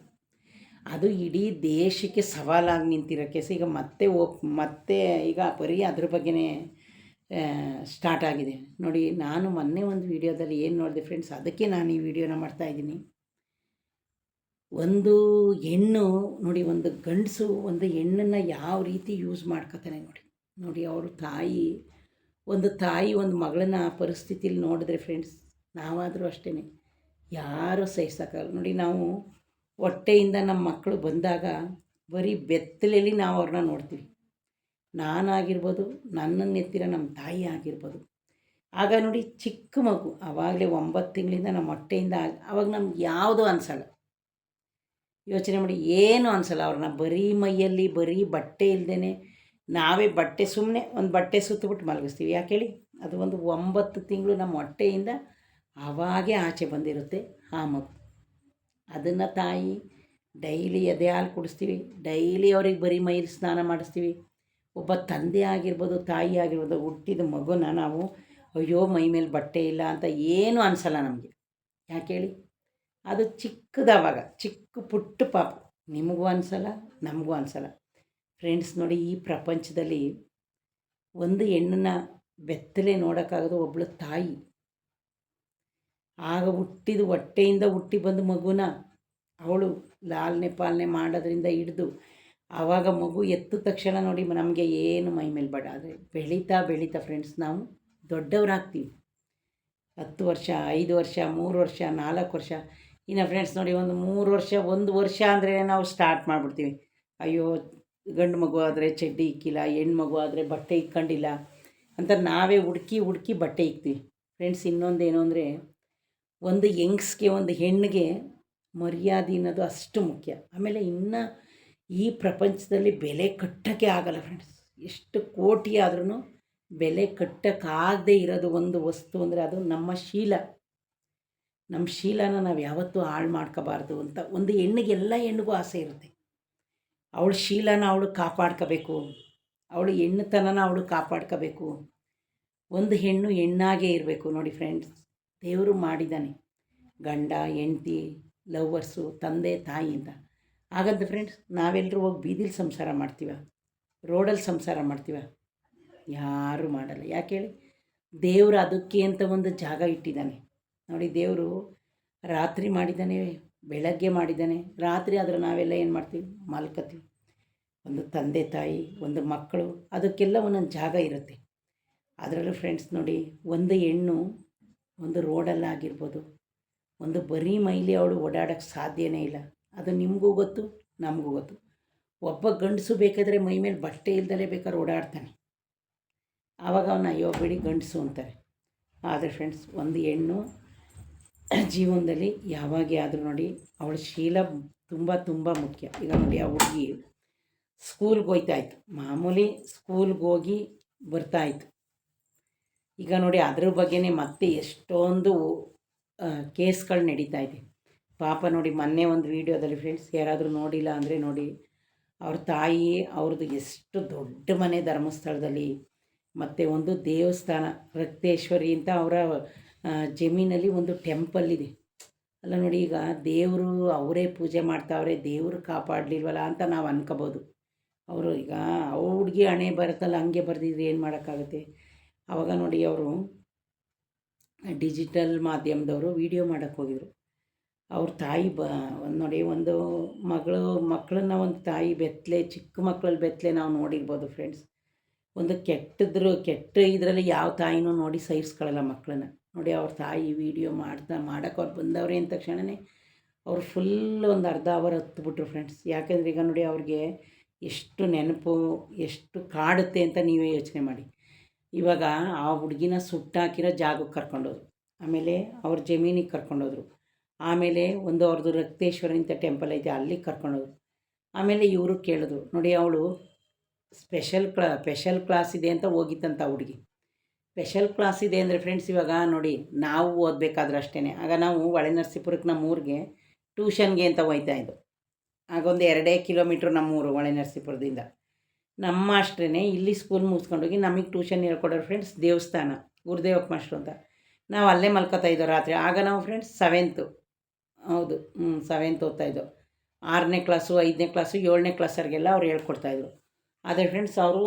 ಅದು ಇಡೀ ದೇಶಕ್ಕೆ ಸವಾಲಾಗಿ ನಿಂತಿರೋ ಕೇಸ್. ಈಗ ಮತ್ತೆ ಈಗ ಬರೀ ಅದ್ರ ಬಗ್ಗೆನೇ ಸ್ಟಾರ್ಟ್ ಆಗಿದೆ ನೋಡಿ. ನಾನು ಮೊನ್ನೆ ಒಂದು ವೀಡಿಯೋದಲ್ಲಿ ಏನು ನೋಡಿದೆ ಫ್ರೆಂಡ್ಸ್, ಅದಕ್ಕೆ ನಾನು ಈ ವಿಡಿಯೋನ ಮಾಡ್ತಾಯಿದ್ದೀನಿ. ಒಂದು ಹೆಣ್ಣು ನೋಡಿ, ಒಂದು ಗಂಡಸು ಒಂದು ಹೆಣ್ಣನ್ನು ಯಾವ ರೀತಿ ಯೂಸ್ ಮಾಡ್ಕೊತಾನೆ ನೋಡಿ. ಅವರು ಒಂದು ತಾಯಿ ಒಂದು ಮಗಳನ್ನ ಆ ಪರಿಸ್ಥಿತಿಲಿ ನೋಡಿದ್ರೆ ಫ್ರೆಂಡ್ಸ್, ನಾವಾದರೂ ಅಷ್ಟೇ ಯಾರೂ ಸಹಿಸೋಕ್ಕಾಗಲ್ಲ ನೋಡಿ. ನಾವು ಹೊಟ್ಟೆಯಿಂದ ನಮ್ಮ ಮಕ್ಕಳು ಬಂದಾಗ ಬರೀ ಬೆತ್ತಲೆಯಲ್ಲಿ ನಾವು ಅವ್ರನ್ನ ನೋಡ್ತೀವಿ. ನಾನಾಗಿರ್ಬೋದು, ನನ್ನನ್ನು ಎತ್ತಿರೋ ನಮ್ಮ ತಾಯಿ ಆಗಿರ್ಬೋದು. ಆಗ ನೋಡಿ, ಚಿಕ್ಕ ಮಗು ಆವಾಗಲೇ 9 ತಿಂಗಳಿಂದ ನಮ್ಮ ಹೊಟ್ಟೆಯಿಂದ, ಆವಾಗ ನಮ್ಗೆ ಯಾವುದೂ ಅನಿಸಲ್ಲ. ಯೋಚನೆ ಮಾಡಿ, ಏನೂ ಅನಿಸಲ್ಲ. ಅವ್ರನ್ನ ಬರೀ ಮೈಯಲ್ಲಿ ಬರೀ ಬಟ್ಟೆ ಇಲ್ಲದೇ ನಾವೇ ಸುಮ್ಮನೆ ಒಂದು ಬಟ್ಟೆ ಸುತ್ತಬಿಟ್ಟು ಮಲಗಿಸ್ತೀವಿ. ಯಾಕೆ ಹೇಳಿ? ಅದು ಒಂದು 9 ತಿಂಗಳು ನಮ್ಮ ಹೊಟ್ಟೆಯಿಂದ ಆವಾಗೇ ಆಚೆ ಬಂದಿರುತ್ತೆ ಆ ಮಗು. ಅದನ್ನು ತಾಯಿ ಡೈಲಿ ಎದೆ ಹಾಲು ಕುಡಿಸ್ತೀವಿ, ಡೈಲಿ ಅವ್ರಿಗೆ ಬರೀ ಮೈಲಿ ಸ್ನಾನ ಮಾಡಿಸ್ತೀವಿ. ಒಬ್ಬ ತಂದೆ ಆಗಿರ್ಬೋದು, ತಾಯಿ ಆಗಿರ್ಬೋದು, ಹುಟ್ಟಿದ ಮಗುನ ನಾವು ಅಯ್ಯೋ ಮೈ ಮೇಲೆ ಬಟ್ಟೆ ಇಲ್ಲ ಅಂತ ಏನೂ ಅನಿಸಲ್ಲ ನಮಗೆ. ಯಾಕೆ ಹೇಳಿ? ಅದು ಚಿಕ್ಕದವಾಗ, ಚಿಕ್ಕ ಪುಟ್ಟ ಪಾಪ. ನಿಮಗೂ ಅನಿಸಲ್ಲ, ನಮಗೂ ಅನಿಸಲ್ಲ ಫ್ರೆಂಡ್ಸ್. ನೋಡಿ, ಈ ಪ್ರಪಂಚದಲ್ಲಿ ಒಂದು ಹೆಣ್ಣನ್ನ ಬೆತ್ತಲೆ ನೋಡೋಕ್ಕಾಗೋದು ಒಬ್ಬಳು ತಾಯಿ. ಆಗ ಹೊಟ್ಟೆಯಿಂದ ಹುಟ್ಟಿ ಬಂದ ಮಗುನ ಅವಳು ಲಾಲನೆ ಪಾಲನೆ ಮಾಡೋದ್ರಿಂದ ಹಿಡಿದು ಆವಾಗ ಮಗು ಎತ್ತ ತಕ್ಷಣ ನೋಡಿ ನಮಗೆ ಏನು ಮೈ ಮೇಲೆ ಬಡ. ಆದರೆ ಬೆಳೀತಾ ಫ್ರೆಂಡ್ಸ್ ನಾವು ದೊಡ್ಡವರಾಗ್ತೀವಿ. 10 ವರ್ಷ, 5 ವರ್ಷ, 3 ವರ್ಷ, 4 ವರ್ಷ. ಇನ್ನು ಫ್ರೆಂಡ್ಸ್ ನೋಡಿ, ಒಂದು 3 ವರ್ಷ, 1 ವರ್ಷ ಅಂದರೆ ನಾವು ಸ್ಟಾರ್ಟ್ ಮಾಡಿಬಿಡ್ತೀವಿ. ಅಯ್ಯೋ, ಗಂಡು ಮಗು ಆದರೆ ಚಡ್ಡಿ ಇಕ್ಕಿಲ್ಲ, ಹೆಣ್ಣು ಮಗು ಆದರೆ ಬಟ್ಟೆ ಇಕ್ಕೊಂಡಿಲ್ಲ ಅಂತ ನಾವೇ ಹುಡುಕಿ ಬಟ್ಟೆ ಇಕ್ತೀವಿ ಫ್ರೆಂಡ್ಸ್. ಇನ್ನೊಂದೇನು ಅಂದರೆ, ಒಂದು ಯಂಗ್ಸ್ಗೆ, ಒಂದು ಹೆಣ್ಣಿಗೆ ಮರ್ಯಾದೆ ಅನ್ನೋದು ಅಷ್ಟು ಮುಖ್ಯ. ಆಮೇಲೆ ಇನ್ನು ಈ ಪ್ರಪಂಚದಲ್ಲಿ ಬೆಲೆ ಕಟ್ಟೋಕ್ಕೆ ಆಗಲ್ಲ ಫ್ರೆಂಡ್ಸ್. ಎಷ್ಟು ಕೋಟಿ ಆದ್ರೂ ಬೆಲೆ ಕಟ್ಟೋಕ್ಕಾಗದೇ ಇರೋದು ಒಂದು ವಸ್ತು ಅಂದರೆ ಅದು ನಮ್ಮ ಶೀಲ. ನಮ್ಮ ಶೀಲನ ನಾವು ಯಾವತ್ತೂ ಹಾಳು ಮಾಡ್ಕೋಬಾರ್ದು ಅಂತ ಒಂದು ಹೆಣ್ಣಿಗೆ, ಎಲ್ಲ ಹೆಣ್ಣಿಗೂ ಆಸೆ ಇರುತ್ತೆ. ಅವಳ ಶೀಲನ ಅವಳು ಕಾಪಾಡ್ಕೋಬೇಕು, ಅವಳು ಹೆಣ್ಣುತನನ ಅವಳು ಕಾಪಾಡ್ಕೋಬೇಕು. ಒಂದು ಹೆಣ್ಣು ಹೆಣ್ಣಾಗೇ ಇರಬೇಕು ನೋಡಿ ಫ್ರೆಂಡ್ಸ್. ದೇವರು ಮಾಡಿದ್ದಾನೆ ಗಂಡ ಹೆಂಡ್ತಿ, ಲವ್ವರ್ಸು, ತಂದೆ ತಾಯಿ ಅಂತ. ಹಾಗಂತ ಫ್ರೆಂಡ್ಸ್ ನಾವೆಲ್ಲರೂ ಹೋಗಿ ಬೀದಿಲಿ ಸಂಸಾರ ಮಾಡ್ತೀವ, ರೋಡಲ್ಲಿ ಸಂಸಾರ ಮಾಡ್ತೀವ? ಯಾರೂ ಮಾಡಲ್ಲ. ಯಾಕೆ ಹೇಳಿ? ದೇವರು ಅದಕ್ಕೆ ಅಂತ ಒಂದು ಜಾಗ ಇಟ್ಟಿದ್ದಾನೆ ನೋಡಿ. ದೇವರು ರಾತ್ರಿ ಮಾಡಿದ್ದಾನೆ, ಬೆಳಗ್ಗೆ ಮಾಡಿದ್ದಾನೆ. ರಾತ್ರಿ ಆದರೆ ನಾವೆಲ್ಲ ಏನು ಮಾಡ್ತೀವಿ? ಮಲ್ಕೋತೀವಿ. ಒಂದು ತಂದೆ ತಾಯಿ, ಒಂದು ಮಕ್ಕಳು, ಅದಕ್ಕೆಲ್ಲ ಒಂದೊಂದು ಜಾಗ ಇರುತ್ತೆ. ಅದರಲ್ಲೂ ಫ್ರೆಂಡ್ಸ್ ನೋಡಿ, ಒಂದು ಹೆಣ್ಣು ಒಂದು ರೋಡಲ್ಲಾಗಿರ್ಬೋದು, ಒಂದು ಬರೀ ಮೈಲಿ ಅವಳು ಓಡಾಡೋಕ್ಕೆ ಸಾಧ್ಯನೇ ಇಲ್ಲ. ಅದು ನಿಮಗೂ ಗೊತ್ತು, ನಮಗೂ ಗೊತ್ತು. ಒಬ್ಬ ಗಂಡಸು ಬೇಕಾದರೆ ಮೈ ಮೇಲೆ ಬಟ್ಟೆ ಇಲ್ದಲೇ ಬೇಕಾದ್ರೆ ಓಡಾಡ್ತಾನೆ. ಆವಾಗ ಅವನ ಅಯ್ಯೋ ಬಿಡಿ ಗಂಡಸು ಅಂತಾರೆ. ಆದರೆ ಫ್ರೆಂಡ್ಸ್, ಒಂದು ಹೆಣ್ಣು ಜೀವನದಲ್ಲಿ ಯಾವಾಗೇ ಆದರೂ ನೋಡಿ ಅವಳ ಶೀಲ ತುಂಬ ತುಂಬ ಮುಖ್ಯ. ಈಗ ನೋಡಿ ಆ ಹುಡುಗಿ ಸ್ಕೂಲ್ಗೆ ಹೋಗ್ತಾಯಿತ್ತು, ಮಾಮೂಲಿ ಸ್ಕೂಲ್ಗೆ ಹೋಗಿ ಬರ್ತಾಯಿತ್ತು. ಈಗ ನೋಡಿ ಅದ್ರ ಬಗ್ಗೆನೇ ಮತ್ತೆ ಎಷ್ಟೊಂದು ಕೇಸ್ಗಳು ನಡೀತಾ ಇದೆ. ಪಾಪ ನೋಡಿ ಮೊನ್ನೆ ಒಂದು ವೀಡಿಯೋದಲ್ಲಿ ಫ್ರೆಂಡ್ಸ್, ಯಾರಾದರೂ ನೋಡಿಲ್ಲ ಅಂದರೆ ನೋಡಿ, ಅವ್ರ ತಾಯಿ ಅವ್ರದ್ದು ಎಷ್ಟು ದೊಡ್ಡ ಮನೆ ಧರ್ಮಸ್ಥಳದಲ್ಲಿ, ಮತ್ತು ಒಂದು ದೇವಸ್ಥಾನ ರಕ್ತೇಶ್ವರಿ ಅಂತ ಅವರ ಜಮೀನಲ್ಲಿ ಒಂದು ಟೆಂಪಲ್ ಇದೆ. ಅಲ್ಲ ನೋಡಿ, ಈಗ ದೇವರು ಅವರೇ ಪೂಜೆ ಮಾಡ್ತಾವ್ರೆ, ದೇವರು ಕಾಪಾಡಲಿಲ್ವಲ್ಲ ಅಂತ ನಾವು ಅನ್ಕೋಬೋದು. ಅವರು ಈಗ ಹುಡುಗಿ ಹಣೆ ಬರುತ್ತಲ್ಲ, ಹಂಗೆ ಬರೆದಿದ್ರೆ ಏನು ಮಾಡೋಕ್ಕಾಗುತ್ತೆ. ಆವಾಗ ನೋಡಿ ಅವರು ಡಿಜಿಟಲ್ ಮಾಧ್ಯಮದವರು ವೀಡಿಯೋ ಮಾಡೋಕ್ಕೆ ಹೋಗಿದ್ರು. ಅವ್ರ ತಾಯಿ ನೋಡಿ, ಒಂದು ಮಕ್ಕಳನ್ನ ಒಂದು ತಾಯಿ ಬೆತ್ತಲೆ, ಚಿಕ್ಕ ಮಕ್ಕಳಲ್ಲಿ ಬೆತ್ತಲೆ ನಾವು ನೋಡಿರ್ಬೋದು ಫ್ರೆಂಡ್ಸ್. ಒಂದು ಕೆಟ್ಟ ಇದರಲ್ಲಿ ಯಾವ ತಾಯಿನೂ ನೋಡಿ ಸಹಿಸ್ಕೊಳ್ಳಲ್ಲ ಮಕ್ಕಳನ್ನ. ನೋಡಿ ಅವ್ರ ತಾಯಿ ವೀಡಿಯೋ ಮಾಡೋಕ್ಕೆ ಅವ್ರು ಬಂದವ್ರೆ ಅಂದ ತಕ್ಷಣವೇ ಅವ್ರು ಫುಲ್ ಒಂದು ಅರ್ಧ ಅವರ್ ಹತ್ಬಿಟ್ರು ಫ್ರೆಂಡ್ಸ್. ಯಾಕೆಂದರೆ ಈಗ ನೋಡಿ ಅವ್ರಿಗೆ ಎಷ್ಟು ನೆನಪು, ಎಷ್ಟು ಕಾಡುತ್ತೆ ಅಂತ ನೀವೇ ಯೋಚನೆ ಮಾಡಿ. ಇವಾಗ ಆ ಹುಡುಗಿನ ಸುಟ್ಟಾಕಿರೋ ಜಾಗಕ್ಕೆ ಕರ್ಕೊಂಡೋದ್ರು, ಆಮೇಲೆ ಅವ್ರ ಜಮೀನಿಗೆ ಕರ್ಕೊಂಡೋದ್ರು, ಆಮೇಲೆ ಒಂದು ಅವ್ರದ್ದು ರಕ್ತೇಶ್ವರಿ ಅಂತ ಟೆಂಪಲ್ ಐತೆ ಅಲ್ಲಿಗೆ ಕರ್ಕೊಂಡೋದ್ರು. ಆಮೇಲೆ ಇವರು ಕೇಳಿದ್ರು ನೋಡಿ, ಅವಳು ಸ್ಪೆಷಲ್ ಕ್ಲಾಸ್ ಇದೆ ಅಂತ ಹೋಗಿತ್ತಂತ ಹುಡುಗಿ. ಸ್ಪೆಷಲ್ ಕ್ಲಾಸ್ ಇದೆ ಅಂದರೆ ಫ್ರೆಂಡ್ಸ್, ಇವಾಗ ನೋಡಿ ನಾವು ಓದಬೇಕಾದ್ರೆ ಅಷ್ಟೇ, ಆಗ ನಾವು ಹೊಳೆನರಸೀಪುರಕ್ಕೆ ನಮ್ಮೂರಿಗೆ ಟ್ಯೂಷನ್ಗೆ ಅಂತ ಹೋಗ್ತಾಯಿದ್ದು. ಆಗೊಂದು 2 ಕಿಲೋಮೀಟ್ರ್ ನಮ್ಮೂರು ಹೊಳೆನರಸೀಪುರದಿಂದ. ನಮ್ಮ ಅಷ್ಟೇ ಇಲ್ಲಿ ಸ್ಕೂಲ್ ಮುಗಿಸ್ಕೊಂಡೋಗಿ ನಮಗೆ ಟ್ಯೂಷನ್ ಹೇಳ್ಕೊಡೋರು ಫ್ರೆಂಡ್ಸ್ ದೇವಸ್ಥಾನ ಗುರುದೇವಪ್ಪ ಮಾಸ್ಟ್ರು ಅಂತ. ನಾವು ಅಲ್ಲೇ ಮಲ್ಕೋತಾಯಿದ್ದೋ ರಾತ್ರಿ. ಆಗ ನಾವು ಫ್ರೆಂಡ್ಸ್ 7th ಓದ್ತಾಯಿದ್ದೋ. 6ನೇ ಕ್ಲಾಸು, 5ನೇ ಕ್ಲಾಸು, 7ನೇ ಕ್ಲಾಸವ್ರಿಗೆಲ್ಲ ಅವ್ರು ಹೇಳ್ಕೊಡ್ತಾಯಿದ್ರು. ಆದರೆ ಫ್ರೆಂಡ್ಸ್ ಅವರು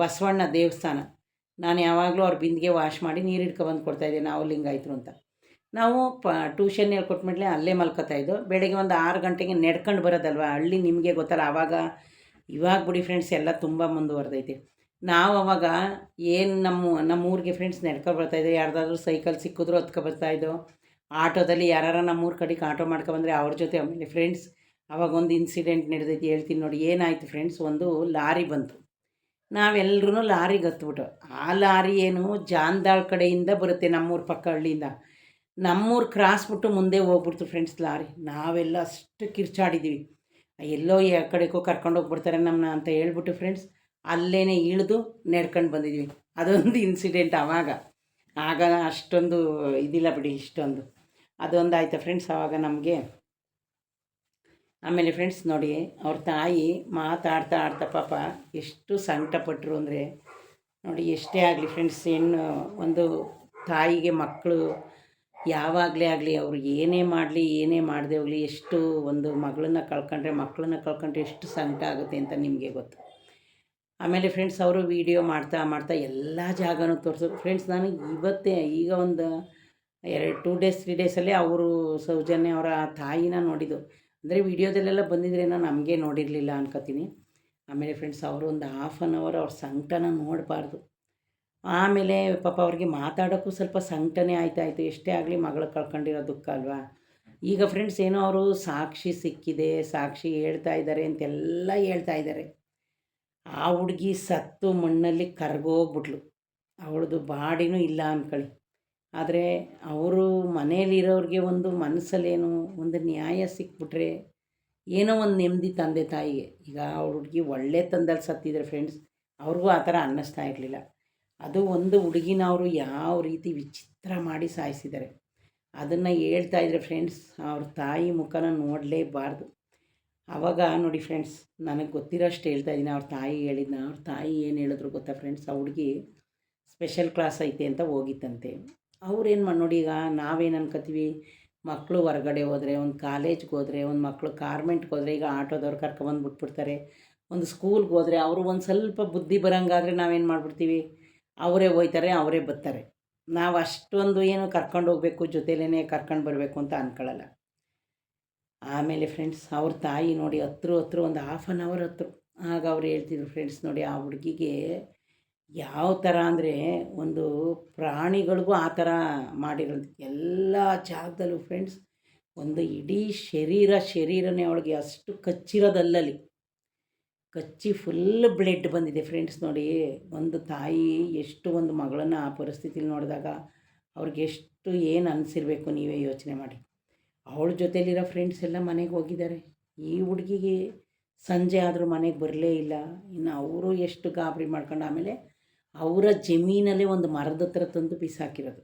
ಬಸವಣ್ಣ ದೇವಸ್ಥಾನ, ನಾನು ಯಾವಾಗಲೂ ಅವ್ರ ಬಿಂದಿಗೆ ವಾಶ್ ಮಾಡಿ ನೀರು ಹಿಡ್ಕೊಬಂದು ಕೊಡ್ತಾಯಿದ್ದೆ, ನಾವು ಲಿಂಗಾಯತರು ಅಂತ. ನಾವು ಟ್ಯೂಷನ್ ಹೇಳ್ಕೊಟ್ಮೇಲೆ ಅಲ್ಲೇ ಮಲ್ಕೋತಾಯಿದ್ದೋ. ಬೆಳಗ್ಗೆ ಒಂದು 6 ಗಂಟೆಗೆ ನಡ್ಕೊಂಡು ಬರೋದಲ್ವ ಹಳ್ಳಿ, ನಿಮಗೆ ಗೊತ್ತಲ್ಲ. ಆವಾಗ ಇವಾಗ ಬಿಡಿ ಫ್ರೆಂಡ್ಸ್ ಎಲ್ಲ ತುಂಬ ಮುಂದುವರೆದೈತೆ. ನಾವು ಅವಾಗ ಏನು ನಮ್ಮೂರಿಗೆ ಫ್ರೆಂಡ್ಸ್ ನಡ್ಕೊ ಬರ್ತಾಯಿದ್ದೋ. ಯಾರ್ದಾದ್ರೂ ಸೈಕಲ್ ಸಿಕ್ಕಿದ್ರು ಹತ್ಕೊಬರ್ತಾಯಿದ್ದೋ. ಆಟೋದಲ್ಲಿ ಯಾರು ನಮ್ಮೂರು ಕಡೆಗೆ ಆಟೋ ಮಾಡ್ಕೊಬಂದರೆ ಅವ್ರ ಜೊತೆ. ಆಮೇಲೆ ಫ್ರೆಂಡ್ಸ್ ಆವಾಗ ಒಂದು ಇನ್ಸಿಡೆಂಟ್ ನಡೆದೈತಿ, ಹೇಳ್ತೀನಿ ನೋಡಿ. ಏನಾಯಿತು ಫ್ರೆಂಡ್ಸ್, ಒಂದು ಲಾರಿ ಬಂತು, ನಾವೆಲ್ಲರೂ ಲಾರಿಗೆ ಹತ್ಬಿಟ್ಟು. ಆ ಲಾರಿ ಏನು ಜಾನ್ದಾಳ್ ಕಡೆಯಿಂದ ಬರುತ್ತೆ, ನಮ್ಮೂರು ಪಕ್ಕ ಹಳ್ಳಿಯಿಂದ. ನಮ್ಮೂರು ಕ್ರಾಸ್ ಬಿಟ್ಟು ಮುಂದೆ ಹೋಗ್ಬಿಡ್ತು ಫ್ರೆಂಡ್ಸ್ ಲಾರಿ. ನಾವೆಲ್ಲ ಅಷ್ಟು ಕಿರ್ಚಾಡಿದ್ದೀವಿ, ಎಲ್ಲೋ ಯಾವ ಕಡೆಗೂ ಕರ್ಕೊಂಡೋಗ್ಬಿಡ್ತಾರೆ ನಮ್ಮನ್ನ ಅಂತ ಹೇಳ್ಬಿಟ್ಟು ಫ್ರೆಂಡ್ಸ್ ಅಲ್ಲೇ ಇಳಿದು ನಡ್ಕೊಂಡು ಬಂದಿದ್ವಿ. ಅದೊಂದು ಇನ್ಸಿಡೆಂಟ್ ಆಗ ಅಷ್ಟೊಂದು ಇದಿಲ್ಲ ಬಿಡಿ, ಇಷ್ಟೊಂದು ಅದೊಂದು ಆಯಿತು ಫ್ರೆಂಡ್ಸ್ ಆವಾಗ ನಮಗೆ. ಆಮೇಲೆ ಫ್ರೆಂಡ್ಸ್ ನೋಡಿ, ಅವ್ರ ತಾಯಿ ಮಾತಾಡ್ತಾ ಪಾಪ ಎಷ್ಟು ಸಂಕಟಪಟ್ಟರು ಅಂದರೆ ನೋಡಿ. ಎಷ್ಟೇ ಆಗಲಿ ಫ್ರೆಂಡ್ಸ್, ಒಂದು ತಾಯಿಗೆ ಮಕ್ಕಳು ಯಾವಾಗಲೇ ಆಗಲಿ, ಅವ್ರು ಏನೇ ಮಾಡಲಿ ಏನೇ ಮಾಡದೆ ಹೋಗಲಿ, ಎಷ್ಟು ಒಂದು ಮಕ್ಕಳನ್ನ ಕಳ್ಕೊಂಡ್ರೆ ಎಷ್ಟು ಸಂಕಟ ಆಗುತ್ತೆ ಅಂತ ನಿಮಗೆ ಗೊತ್ತು. ಆಮೇಲೆ ಫ್ರೆಂಡ್ಸ್ ಅವರು ವೀಡಿಯೋ ಮಾಡ್ತಾ ಎಲ್ಲ ಜಾಗನೂ ತೋರಿಸೋರು ಫ್ರೆಂಡ್ಸ್. ನಾನು ಈಗ ಒಂದು 2 ಡೇಸ್ 3 ಡೇಸಲ್ಲೇ ಅವರು ಸೌಜನ್ಯ ಅವರ ತಾಯಿನ ನೋಡಿದ್ದು. ಅಂದರೆ ವೀಡಿಯೋದಲ್ಲೆಲ್ಲ ಬಂದಿದ್ರೇನೋ ನಮಗೆ ನೋಡಿರಲಿಲ್ಲ ಅನ್ಕೋತೀನಿ. ಆಮೇಲೆ ಫ್ರೆಂಡ್ಸ್ ಅವರು ಒಂದು 1/2 ಅವರ್ ಅವ್ರ ಸಂಕಟನ ನೋಡಬಾರ್ದು. ಆಮೇಲೆ ಪಾಪ ಅವ್ರಿಗೆ ಮಾತಾಡೋಕ್ಕೂ ಸ್ವಲ್ಪ ಸಂಕಟನೇ ಆಯ್ತಾಯಿತು. ಎಷ್ಟೇ ಆಗಲಿ ಮಗಳು ಕಳ್ಕೊಂಡಿರೋ ದುಃಖ ಅಲ್ವಾ. ಈಗ ಫ್ರೆಂಡ್ಸ್ ಏನೋ ಅವರು ಸಾಕ್ಷಿ ಸಿಕ್ಕಿದೆ, ಸಾಕ್ಷಿ ಹೇಳ್ತಾ ಇದ್ದಾರೆ ಅಂತೆಲ್ಲ ಹೇಳ್ತಾ ಇದ್ದಾರೆ. ಆ ಹುಡುಗಿ ಸತ್ತು ಮಣ್ಣಲ್ಲಿ ಕರಗೋಗ್ಬಿಟ್ಲು, ಅವಳದು ಬಾಡಿನೂ ಇಲ್ಲ ಅಂದ್ಕೊಳ್ಳಿ. ಆದರೆ ಅವರು ಮನೇಲಿರೋರಿಗೆ ಒಂದು ಮನಸ್ಸಲ್ಲೇನು ಒಂದು ನ್ಯಾಯ ಸಿಕ್ಬಿಟ್ರೆ ಏನೋ ಒಂದು ನೆಮ್ಮದಿ ತಂದೆ ತಾಯಿಗೆ. ಈಗ ಅವ್ರ ಹುಡುಗಿ ಒಳ್ಳೆ ತಂದಲ್ಲಿ ಸತ್ತಿದ್ರೆ ಫ್ರೆಂಡ್ಸ್, ಅವ್ರಿಗೂ ಆ ಥರ ಅನ್ನಿಸ್ತಾ ಇರಲಿಲ್ಲ. ಅದು ಒಂದು ಹುಡುಗಿನ ಅವರು ಯಾವ ರೀತಿ ವಿಚಿತ್ರ ಮಾಡಿ ಸಾಯಿಸಿದ್ದಾರೆ ಅದನ್ನು ಹೇಳ್ತಾ ಇದ್ರೆ ಫ್ರೆಂಡ್ಸ್, ಅವ್ರ ತಾಯಿ ಮುಖನ ನೋಡಲೇಬಾರ್ದು. ಆವಾಗ ನೋಡಿ ಫ್ರೆಂಡ್ಸ್, ನನಗೆ ಗೊತ್ತಿರೋಷ್ಟು ಹೇಳ್ತಾ ಇದ್ದೀನಿ. ಅವ್ರ ತಾಯಿ ಹೇಳಿದ್ನ, ಅವ್ರ ತಾಯಿ ಏನು ಹೇಳಿದ್ರು ಗೊತ್ತಾ ಫ್ರೆಂಡ್ಸ್, ಆ ಹುಡುಗಿ ಸ್ಪೆಷಲ್ ಕ್ಲಾಸ್ ಐತೆ ಅಂತ ಹೋಗಿತ್ತಂತೆ. ಅವ್ರೇನು ನೋಡಿ, ಈಗ ನಾವೇನು ಅನ್ಕೋತೀವಿ, ಮಕ್ಕಳು ಹೊರಗಡೆ ಹೋದರೆ, ಒಂದು ಕಾಲೇಜ್ಗೆ ಹೋದರೆ, ಒಂದು ಮಕ್ಕಳು ಕಾರ್ಮೆಂಟ್ಗೆ ಹೋದರೆ, ಈಗ ಆಟೋದವ್ರು ಕರ್ಕೊಬಂದು ಬಿಟ್ಬಿಡ್ತಾರೆ. ಒಂದು ಸ್ಕೂಲ್ಗೆ ಹೋದರೆ ಅವರು ಒಂದು ಸ್ವಲ್ಪ ಬುದ್ಧಿ ಬರೋಂಗಾದರೆ ನಾವೇನು ಮಾಡಿಬಿಡ್ತೀವಿ, ಅವರೇ ಹೋಯ್ತಾರೆ, ಅವರೇ ಬರ್ತಾರೆ. ನಾವು ಅಷ್ಟೊಂದು ಏನು ಕರ್ಕೊಂಡು ಹೋಗಬೇಕು, ಜೊತೆಲೇ ಕರ್ಕೊಂಡು ಬರಬೇಕು ಅಂತ ಅಂದ್ಕೊಳ್ಳಲ್ಲ. ಆಮೇಲೆ ಫ್ರೆಂಡ್ಸ್ ಅವ್ರ ತಾಯಿ ನೋಡಿ ಹತ್ರ ಒಂದು 1/2 ಅವರ್ ಹತ್ರ. ಆಗ ಅವ್ರು ಹೇಳ್ತಿದ್ರು ಫ್ರೆಂಡ್ಸ್ ನೋಡಿ, ಆ ಹುಡುಗಿಗೆ ಯಾವ ಥರ ಅಂದರೆ ಒಂದು ಪ್ರಾಣಿಗಳಿಗೂ ಆ ಥರ ಮಾಡಿರೋದು. ಎಲ್ಲ ಜಾಗದಲ್ಲೂ ಫ್ರೆಂಡ್ಸ್ ಒಂದು ಇಡೀ ಶರೀರನೇ ಅವಳಿಗೆ ಅಷ್ಟು ಕಚ್ಚಿರೋದಲ್ಲಲ್ಲಿ ಕಚ್ಚಿ ಫುಲ್ ಬ್ಲಡ್ ಬಂದಿದೆ ಫ್ರೆಂಡ್ಸ್. ನೋಡಿ ಒಂದು ತಾಯಿ ಎಷ್ಟು ಒಂದು ಮಗಳನ್ನು ಆ ಪರಿಸ್ಥಿತಿಲಿ ನೋಡಿದಾಗ ಅವ್ರಿಗೆ ಎಷ್ಟು ಎಷ್ಟು ಏನು ಅನಿಸಿರ್ಬೇಕು ನೀವೇ ಯೋಚನೆ ಮಾಡಿ. ಅವಳ ಜೊತೆಲಿರೋ ಫ್ರೆಂಡ್ಸ್ ಎಲ್ಲ ಮನೆಗೆ ಹೋಗಿದ್ದಾರೆ. ಈ ಹುಡುಗಿಗೆ ಸಂಜೆ ಆದರೂ ಮನೆಗೆ ಬರಲೇ ಇಲ್ಲ. ಇನ್ನು ಅವರು ಎಷ್ಟು ಗಾಬರಿ ಮಾಡ್ಕೊಂಡು ಆಮೇಲೆ ಅವರ ಜಮೀನಲ್ಲೇ ಒಂದು ಮರದ ಹತ್ರ ತಂದು ಬಿಸಾಕಿರೋದು.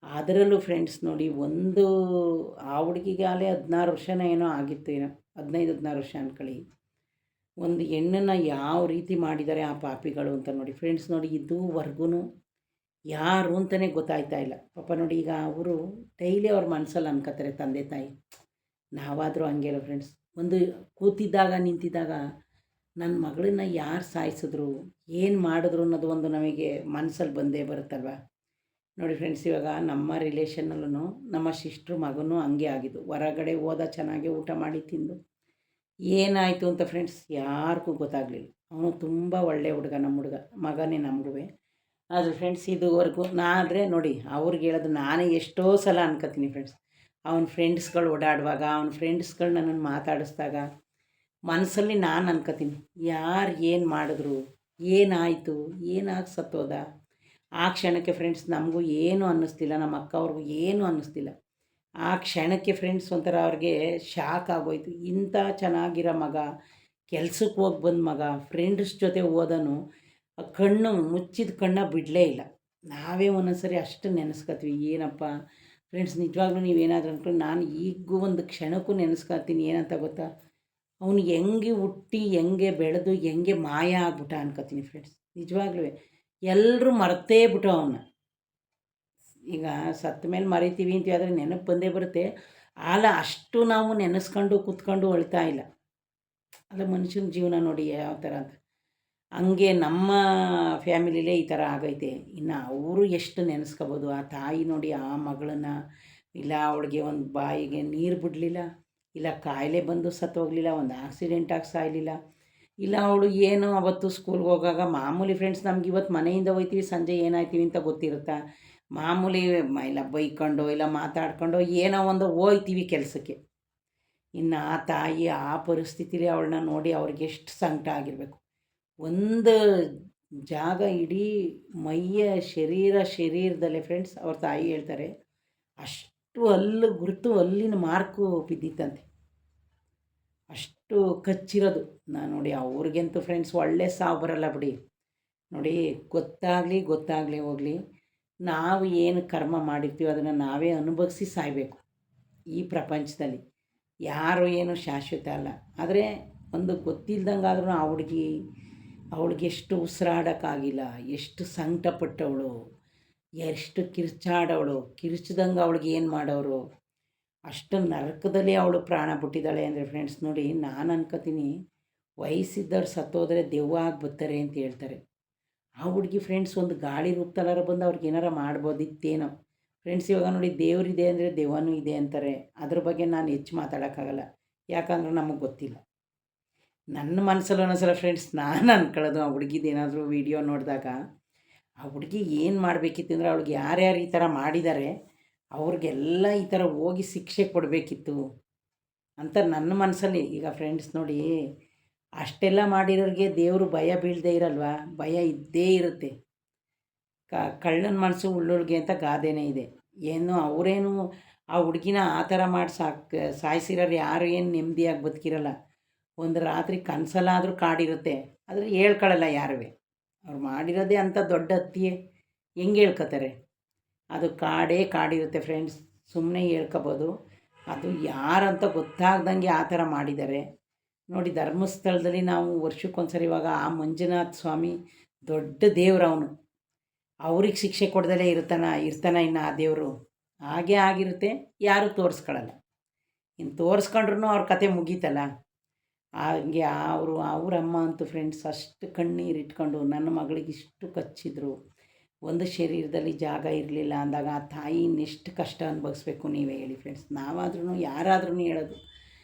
ಅದರಲ್ಲೂ ಫ್ರೆಂಡ್ಸ್ ನೋಡಿ, ಒಂದು ಆ ಹುಡುಗಿಗೆ ಆಗಲೇ 16 ವರ್ಷನೋ ಏನೋ ಆಗಿತ್ತು, ಏನೋ 15-16 ವರ್ಷ ಅಂದ್ಕೊಳ್ಳಿ. ಒಂದು ಹೆಣ್ಣನ್ನು ಯಾವ ರೀತಿ ಮಾಡಿದ್ದಾರೆ ಆ ಪಾಪಿಗಳು ಅಂತ ನೋಡಿ ಫ್ರೆಂಡ್ಸ್. ನೋಡಿ, ಇದುವರೆಗೂ ಯಾರು ಅಂತಲೇ ಗೊತ್ತಾಯ್ತಾ ಇಲ್ಲ ಪಾಪ. ನೋಡಿ, ಈಗ ಅವರು ಡೈಲಿ ಅವ್ರ ಮನಸ್ಸಲ್ಲಿ ಅನ್ಕೋತಾರೆ ತಂದೆ ತಾಯಿ. ನಾವಾದರೂ ಹಂಗೆ ಅಲ್ಲ ಫ್ರೆಂಡ್ಸ್. ಒಂದು ಕೂತಿದ್ದಾಗ ನಿಂತಿದ್ದಾಗ ನನ್ನ ಮಗಳನ್ನ ಯಾರು ಸಾಯಿಸಿದ್ರು, ಏನು ಮಾಡಿದ್ರು ಅನ್ನೋದು ಒಂದು ನಮಗೆ ಮನಸ್ಸಲ್ಲಿ ಬಂದೇ ಬರುತ್ತಲ್ವ. ನೋಡಿ ಫ್ರೆಂಡ್ಸ್, ಇವಾಗ ನಮ್ಮ ರಿಲೇಷನ್ನಲ್ಲೂ ನಮ್ಮ ಸಿಸ್ಟ್ರ್ ಮಗನೂ ಹಂಗೆ ಆಗಿದ್ದು. ಹೊರಗಡೆ ಹೋದ, ಚೆನ್ನಾಗಿ ಊಟ ಮಾಡಿ ತಿಂದು ಏನಾಯಿತು ಅಂತ ಫ್ರೆಂಡ್ಸ್ ಯಾರಿಗೂ ಗೊತ್ತಾಗಲಿಲ್ಲ. ಅವನು ತುಂಬ ಒಳ್ಳೆಯ ಹುಡುಗ, ನಮ್ಮ ಹುಡುಗ ಮಗನೇ ನಮಗೂ. ಆದರೆ ಫ್ರೆಂಡ್ಸ್ ಇದುವರೆಗೂ ಆದರೆ ನೋಡಿ, ಅವ್ರಿಗೆ ಹೇಳೋದು ನಾನೇ ಎಷ್ಟೋ ಸಲ ಅನ್ಕೋತೀನಿ ಫ್ರೆಂಡ್ಸ್. ಅವನ ಫ್ರೆಂಡ್ಸ್ಗಳು ಓಡಾಡುವಾಗ, ಅವನ ಫ್ರೆಂಡ್ಸ್ಗಳು ನನ್ನನ್ನು ಮಾತಾಡಿಸ್ದಾಗ ಮನಸ್ಸಲ್ಲಿ ನಾನು ಅನ್ಕೋತೀನಿ, ಯಾರು ಏನು ಮಾಡಿದ್ರು, ಏನಾಯಿತು, ಏನಾಗಿ ಸತ್ತೋದ. ಆ ಕ್ಷಣಕ್ಕೆ ಫ್ರೆಂಡ್ಸ್ ನಮಗೂ ಏನೂ ಅನ್ನಿಸ್ತಿಲ್ಲ, ನಮ್ಮ ಅಕ್ಕ ಅವ್ರಿಗೂ ಏನೂ ಅನ್ನಿಸ್ತಿಲ್ಲ. ಆ ಕ್ಷಣಕ್ಕೆ ಫ್ರೆಂಡ್ಸ್ ಒಂಥರ ಅವ್ರಿಗೆ ಶಾಕ್ ಆಗೋಯ್ತು. ಇಂಥ ಚೆನ್ನಾಗಿರೋ ಮಗ, ಕೆಲ್ಸಕ್ಕೆ ಹೋಗಿ ಬಂದ ಮಗ, ಫ್ರೆಂಡ್ಸ್ ಜೊತೆ ಹೋದನು, ಕಣ್ಣು ಮುಚ್ಚಿದ ಕಣ್ಣ ಬಿಡಲೇ ಇಲ್ಲ. ನಾವೇ ಒಂದೊಂದ್ಸರಿ ಅಷ್ಟು ನೆನೆಸ್ಕೊತೀವಿ. ಏನಪ್ಪ ಫ್ರೆಂಡ್ಸ್, ನಿಜವಾಗ್ಲೂ ನೀವೇನಾದರೂ ಅಂದ್ಕೊಂಡು ನಾನು ಈಗೂ ಒಂದು ಕ್ಷಣಕ್ಕೂ ನೆನೆಸ್ಕೊತೀನಿ. ಏನಂತ ಗೊತ್ತಾ, ಅವನು ಹೆಂಗೆ ಹುಟ್ಟಿ, ಹೆಂಗೆ ಬೆಳೆದು, ಹೆಂಗೆ ಮಾಯ ಆಗ್ಬಿಟ್ಟ ಅನ್ಕೋತೀನಿ ಫ್ರೆಂಡ್ಸ್. ನಿಜವಾಗ್ಲೂ ಎಲ್ಲರೂ ಮರ್ತೇ ಬಿಟ್ಟು ಅವನ್ನ. ಈಗ ಸತ್ತ ಮೇಲೆ ಮರಿತೀವಿ ಅಂತೀವಿ, ಆದರೆ ನೆನಪು ಬಂದೇ ಬರುತ್ತೆ. ಆಲ ಅಷ್ಟು ನಾವು ನೆನೆಸ್ಕೊಂಡು ಕೂತ್ಕೊಂಡು ಅಳ್ತಾ ಇಲ್ಲ. ಅಲ್ಲ, ಮನುಷ್ಯನ ಜೀವನ ನೋಡಿ ಯಾವ ಥರ ಅಂತ. ಹಂಗೆ ನಮ್ಮ ಫ್ಯಾಮಿಲಿಲೇ ಈ ಥರ ಆಗೈತೆ. ಇನ್ನು ಅವರು ಎಷ್ಟು ನೆನೆಸ್ಕೋಬೋದು. ಆ ತಾಯಿ ನೋಡಿ, ಆ ಮಗಳನ್ನ ಇಲ್ಲ ಅವಳಿಗೆ ಒಂದು ಬಾಯಿಗೆ ನೀರು ಬಿಡಲಿಲ್ಲ, ಇಲ್ಲ ಕಾಯಿಲೆ ಬಂದು ಸತ್ತೋಗಲಿಲ್ಲ, ಒಂದು ಆಕ್ಸಿಡೆಂಟಾಗಿ ಸಾಯಲಿಲ್ಲ, ಇಲ್ಲ ಅವಳು ಏನು ಅವತ್ತು ಸ್ಕೂಲ್ಗೆ ಹೋಗಾಗ ಮಾಮೂಲಿ ಫ್ರೆಂಡ್ಸ್. ನಮ್ಗೆ ಇವತ್ತು ಮನೆಯಿಂದ ಹೋಗ್ತೀವಿ, ಸಂಜೆ ಏನಾಯ್ತೀವಿ ಅಂತ ಗೊತ್ತಿರುತ್ತಾ, ಮಾಮೂಲಿ ಇಲ್ಲ ಬೈಕೊಂಡು ಇಲ್ಲ ಮಾತಾಡ್ಕೊಂಡು ಏನೋ ಒಂದು ಹೋಗ್ತೀವಿ ಕೆಲಸಕ್ಕೆ. ಇನ್ನು ಆ ತಾಯಿ ಆ ಪರಿಸ್ಥಿತಿಲಿ ಅವಳನ್ನ ನೋಡಿ ಅವ್ರಿಗೆ ಎಷ್ಟು ಸಂಕಟ ಆಗಿರಬೇಕು. ಒಂದು ಜಾಗ ಇಡೀ ಮೈಯ ಶರೀರದಲ್ಲೇ ಫ್ರೆಂಡ್ಸ್ ಅವ್ರ ತಾಯಿ ಹೇಳ್ತಾರೆ, ಅಷ್ಟು ಹಲ್ಲು ಗುರುತು, ಹಲ್ಲಿನ ಮಾರ್ಕು ಬಿದ್ದಿತ್ತಂತೆ, ಅಷ್ಟು ಕಚ್ಚಿರೋದು. ನಾನು ನೋಡಿ, ಅವ್ರಿಗಂತೂ ಫ್ರೆಂಡ್ಸ್ ಒಳ್ಳೆ ಸಾವು ಬರಲ್ಲ ಬಿಡಿ. ನೋಡಿ, ಗೊತ್ತಾಗಲಿ ಹೋಗಲಿ, ನಾವು ಏನು ಕರ್ಮ ಮಾಡಿರ್ತೀವೋ ಅದನ್ನು ನಾವೇ ಅನುಭವಿಸಿ ಸಾಯಬೇಕು. ಈ ಪ್ರಪಂಚದಲ್ಲಿ ಯಾರು ಏನು ಶಾಶ್ವತ ಅಲ್ಲ. ಆದರೆ ಒಂದು ಗೊತ್ತಿಲ್ದಂಗಾದ್ರೂ ಆ ಅವಳಿಗೆ ಎಷ್ಟು ಉಸಿರಾಡೋಕ್ಕಾಗಿಲ್ಲ, ಎಷ್ಟು ಸಂಕಟಪಟ್ಟವಳು, ಎಷ್ಟು ಕಿರ್ಚಾಡವಳು, ಕಿರ್ಚಿದಂಗೆ ಅವಳಿಗೆ ಏನು ಮಾಡೋರು, ಅಷ್ಟು ನರಕದಲ್ಲಿ ಅವಳು ಪ್ರಾಣ ಬಿಟ್ಟಿದ್ದಾಳೆ ಅಂದರೆ ಫ್ರೆಂಡ್ಸ್. ನೋಡಿ, ನಾನು ಅನ್ಕೋತೀನಿ, ವಯಸ್ಸಿದ್ದವ್ರು ಸತ್ತೋದ್ರೆ ದೆವ್ವ ಆಗಿ ಬರ್ತಾರೆ ಅಂತ ಹೇಳ್ತಾರೆ. ಆ ಹುಡುಗಿ ಫ್ರೆಂಡ್ಸ್ ಒಂದು ಗಾಳಿ ರೂಪದಲ್ಲಾರ ಬಂದು ಅವ್ರಿಗೆ ಏನಾರ ಮಾಡ್ಬೋದಿತ್ತೇನೋ ಫ್ರೆಂಡ್ಸ್. ಇವಾಗ ನೋಡಿ, ದೇವರಿದೆ ಅಂದರೆ ದೆವ್ವನೂ ಇದೆ ಅಂತಾರೆ. ಅದ್ರ ಬಗ್ಗೆ ನಾನು ಹೆಚ್ಚು ಮಾತಾಡೋಕ್ಕಾಗಲ್ಲ, ಯಾಕಂದ್ರೆ ನಮಗೆ ಗೊತ್ತಿಲ್ಲ. ನನ್ನ ಮನಸ್ಸಲ್ಲಿ ಒಂದೊಂದ್ಸಲ ಫ್ರೆಂಡ್ಸ್ ನಾನು ಅಂದ್ಕೊಳ್ಳೋದು, ಆ ಹುಡುಗಿದೇನಾದರೂ ವೀಡಿಯೋ ನೋಡಿದಾಗ ಆ ಹುಡುಗಿ ಏನು ಮಾಡಬೇಕಿತ್ತು ಅಂದರೆ, ಅವಳಿಗೆ ಯಾರ್ಯಾರು ಈ ಥರ ಮಾಡಿದ್ದಾರೆ ಅವ್ರಿಗೆಲ್ಲ ಈ ಥರ ಹೋಗಿ ಶಿಕ್ಷೆ ಕೊಡಬೇಕಿತ್ತು ಅಂತ ನನ್ನ ಮನಸ್ಸಲ್ಲಿ. ಈಗ ಫ್ರೆಂಡ್ಸ್ ನೋಡಿ, ಅಷ್ಟೆಲ್ಲ ಮಾಡಿರೋರಿಗೆ ದೇವರು ಭಯ ಬೀಳದೇ ಇರಲ್ವಾ? ಭಯ ಇದ್ದೇ ಇರುತ್ತೆ. ಕಳ್ಳನ ಮನಸ್ಸು ಉಳ್ಳೋಳ್ಗೆ ಅಂತ ಗಾದೆನೇ ಇದೆ. ಅವರೇನು ಆ ಹುಡುಗಿನ ಆ ಥರ ಮಾಡಿ ಸಾಯಿಸಿರೋರು ಯಾರು ಏನು ನೆಮ್ಮದಿಯಾಗಿ ಬದುಕಿರಲ್ಲ. ಒಂದು ರಾತ್ರಿ ಕನಸಲ್ಲಾದರೂ ಕಾಡಿರುತ್ತೆ, ಆದರೆ ಹೇಳ್ಕೊಳ್ಳಲ್ಲ ಯಾರೂ. ಅವ್ರು ಮಾಡಿರೋದೇ ಅಂಥ ದೊಡ್ಡ ಹತ್ಯೆ, ಹೆಂಗೆ ಹೇಳ್ಕೊತಾರೆ? ಅದು ಕಾಡಿರುತ್ತೆ ಫ್ರೆಂಡ್ಸ್. ಸುಮ್ಮನೆ ಹೇಳ್ಕೊಬೋದು, ಅದು ಯಾರಂತ ಗೊತ್ತಾಗ್ದಂಗೆ ಆ ಥರ ಮಾಡಿದ್ದಾರೆ. ನೋಡಿ, ಧರ್ಮಸ್ಥಳದಲ್ಲಿ ನಾವು ವರ್ಷಕ್ಕೊಂದ್ಸರಿ ಇವಾಗ ಆ ಮಂಜುನಾಥ ಸ್ವಾಮಿ ದೊಡ್ಡ ದೇವ್ರು, ಅವನು ಅವ್ರಿಗೆ ಶಿಕ್ಷೆ ಕೊಡ್ದಲೇ ಇರ್ತಾನೆ ಇನ್ನು ಆ ದೇವರು. ಹಾಗೇ ಆಗಿರುತ್ತೆ, ಯಾರೂ ತೋರಿಸ್ಕೊಳ್ಳಲ್ಲ. ಇನ್ನು ತೋರಿಸ್ಕೊಂಡ್ರೂ ಅವ್ರ ಕತೆ ಮುಗೀತಲ್ಲ. ಹಾಗೆ ಅವರಮ್ಮ ಅಂತೂ ಫ್ರೆಂಡ್ಸ್ ಅಷ್ಟು ಕಣ್ಣೀರು ಇಟ್ಕೊಂಡು ನನ್ನ ಮಗಳಿಗೆ ಇಷ್ಟು ಕಚ್ಚಿದ್ರು, ಒಂದು ಶರೀರದಲ್ಲಿ ಜಾಗ ಇರಲಿಲ್ಲ ಅಂದಾಗ ಆ ತಾಯಿ ಇನ್ನೆಷ್ಟು ಕಷ್ಟ ಅನುಭವಿಸ್ಬೇಕು ನೀವೇ ಹೇಳಿ ಫ್ರೆಂಡ್ಸ್. ನಾವಾದ್ರೂ ಯಾರಾದ್ರೂ ಹೇಳೋದು,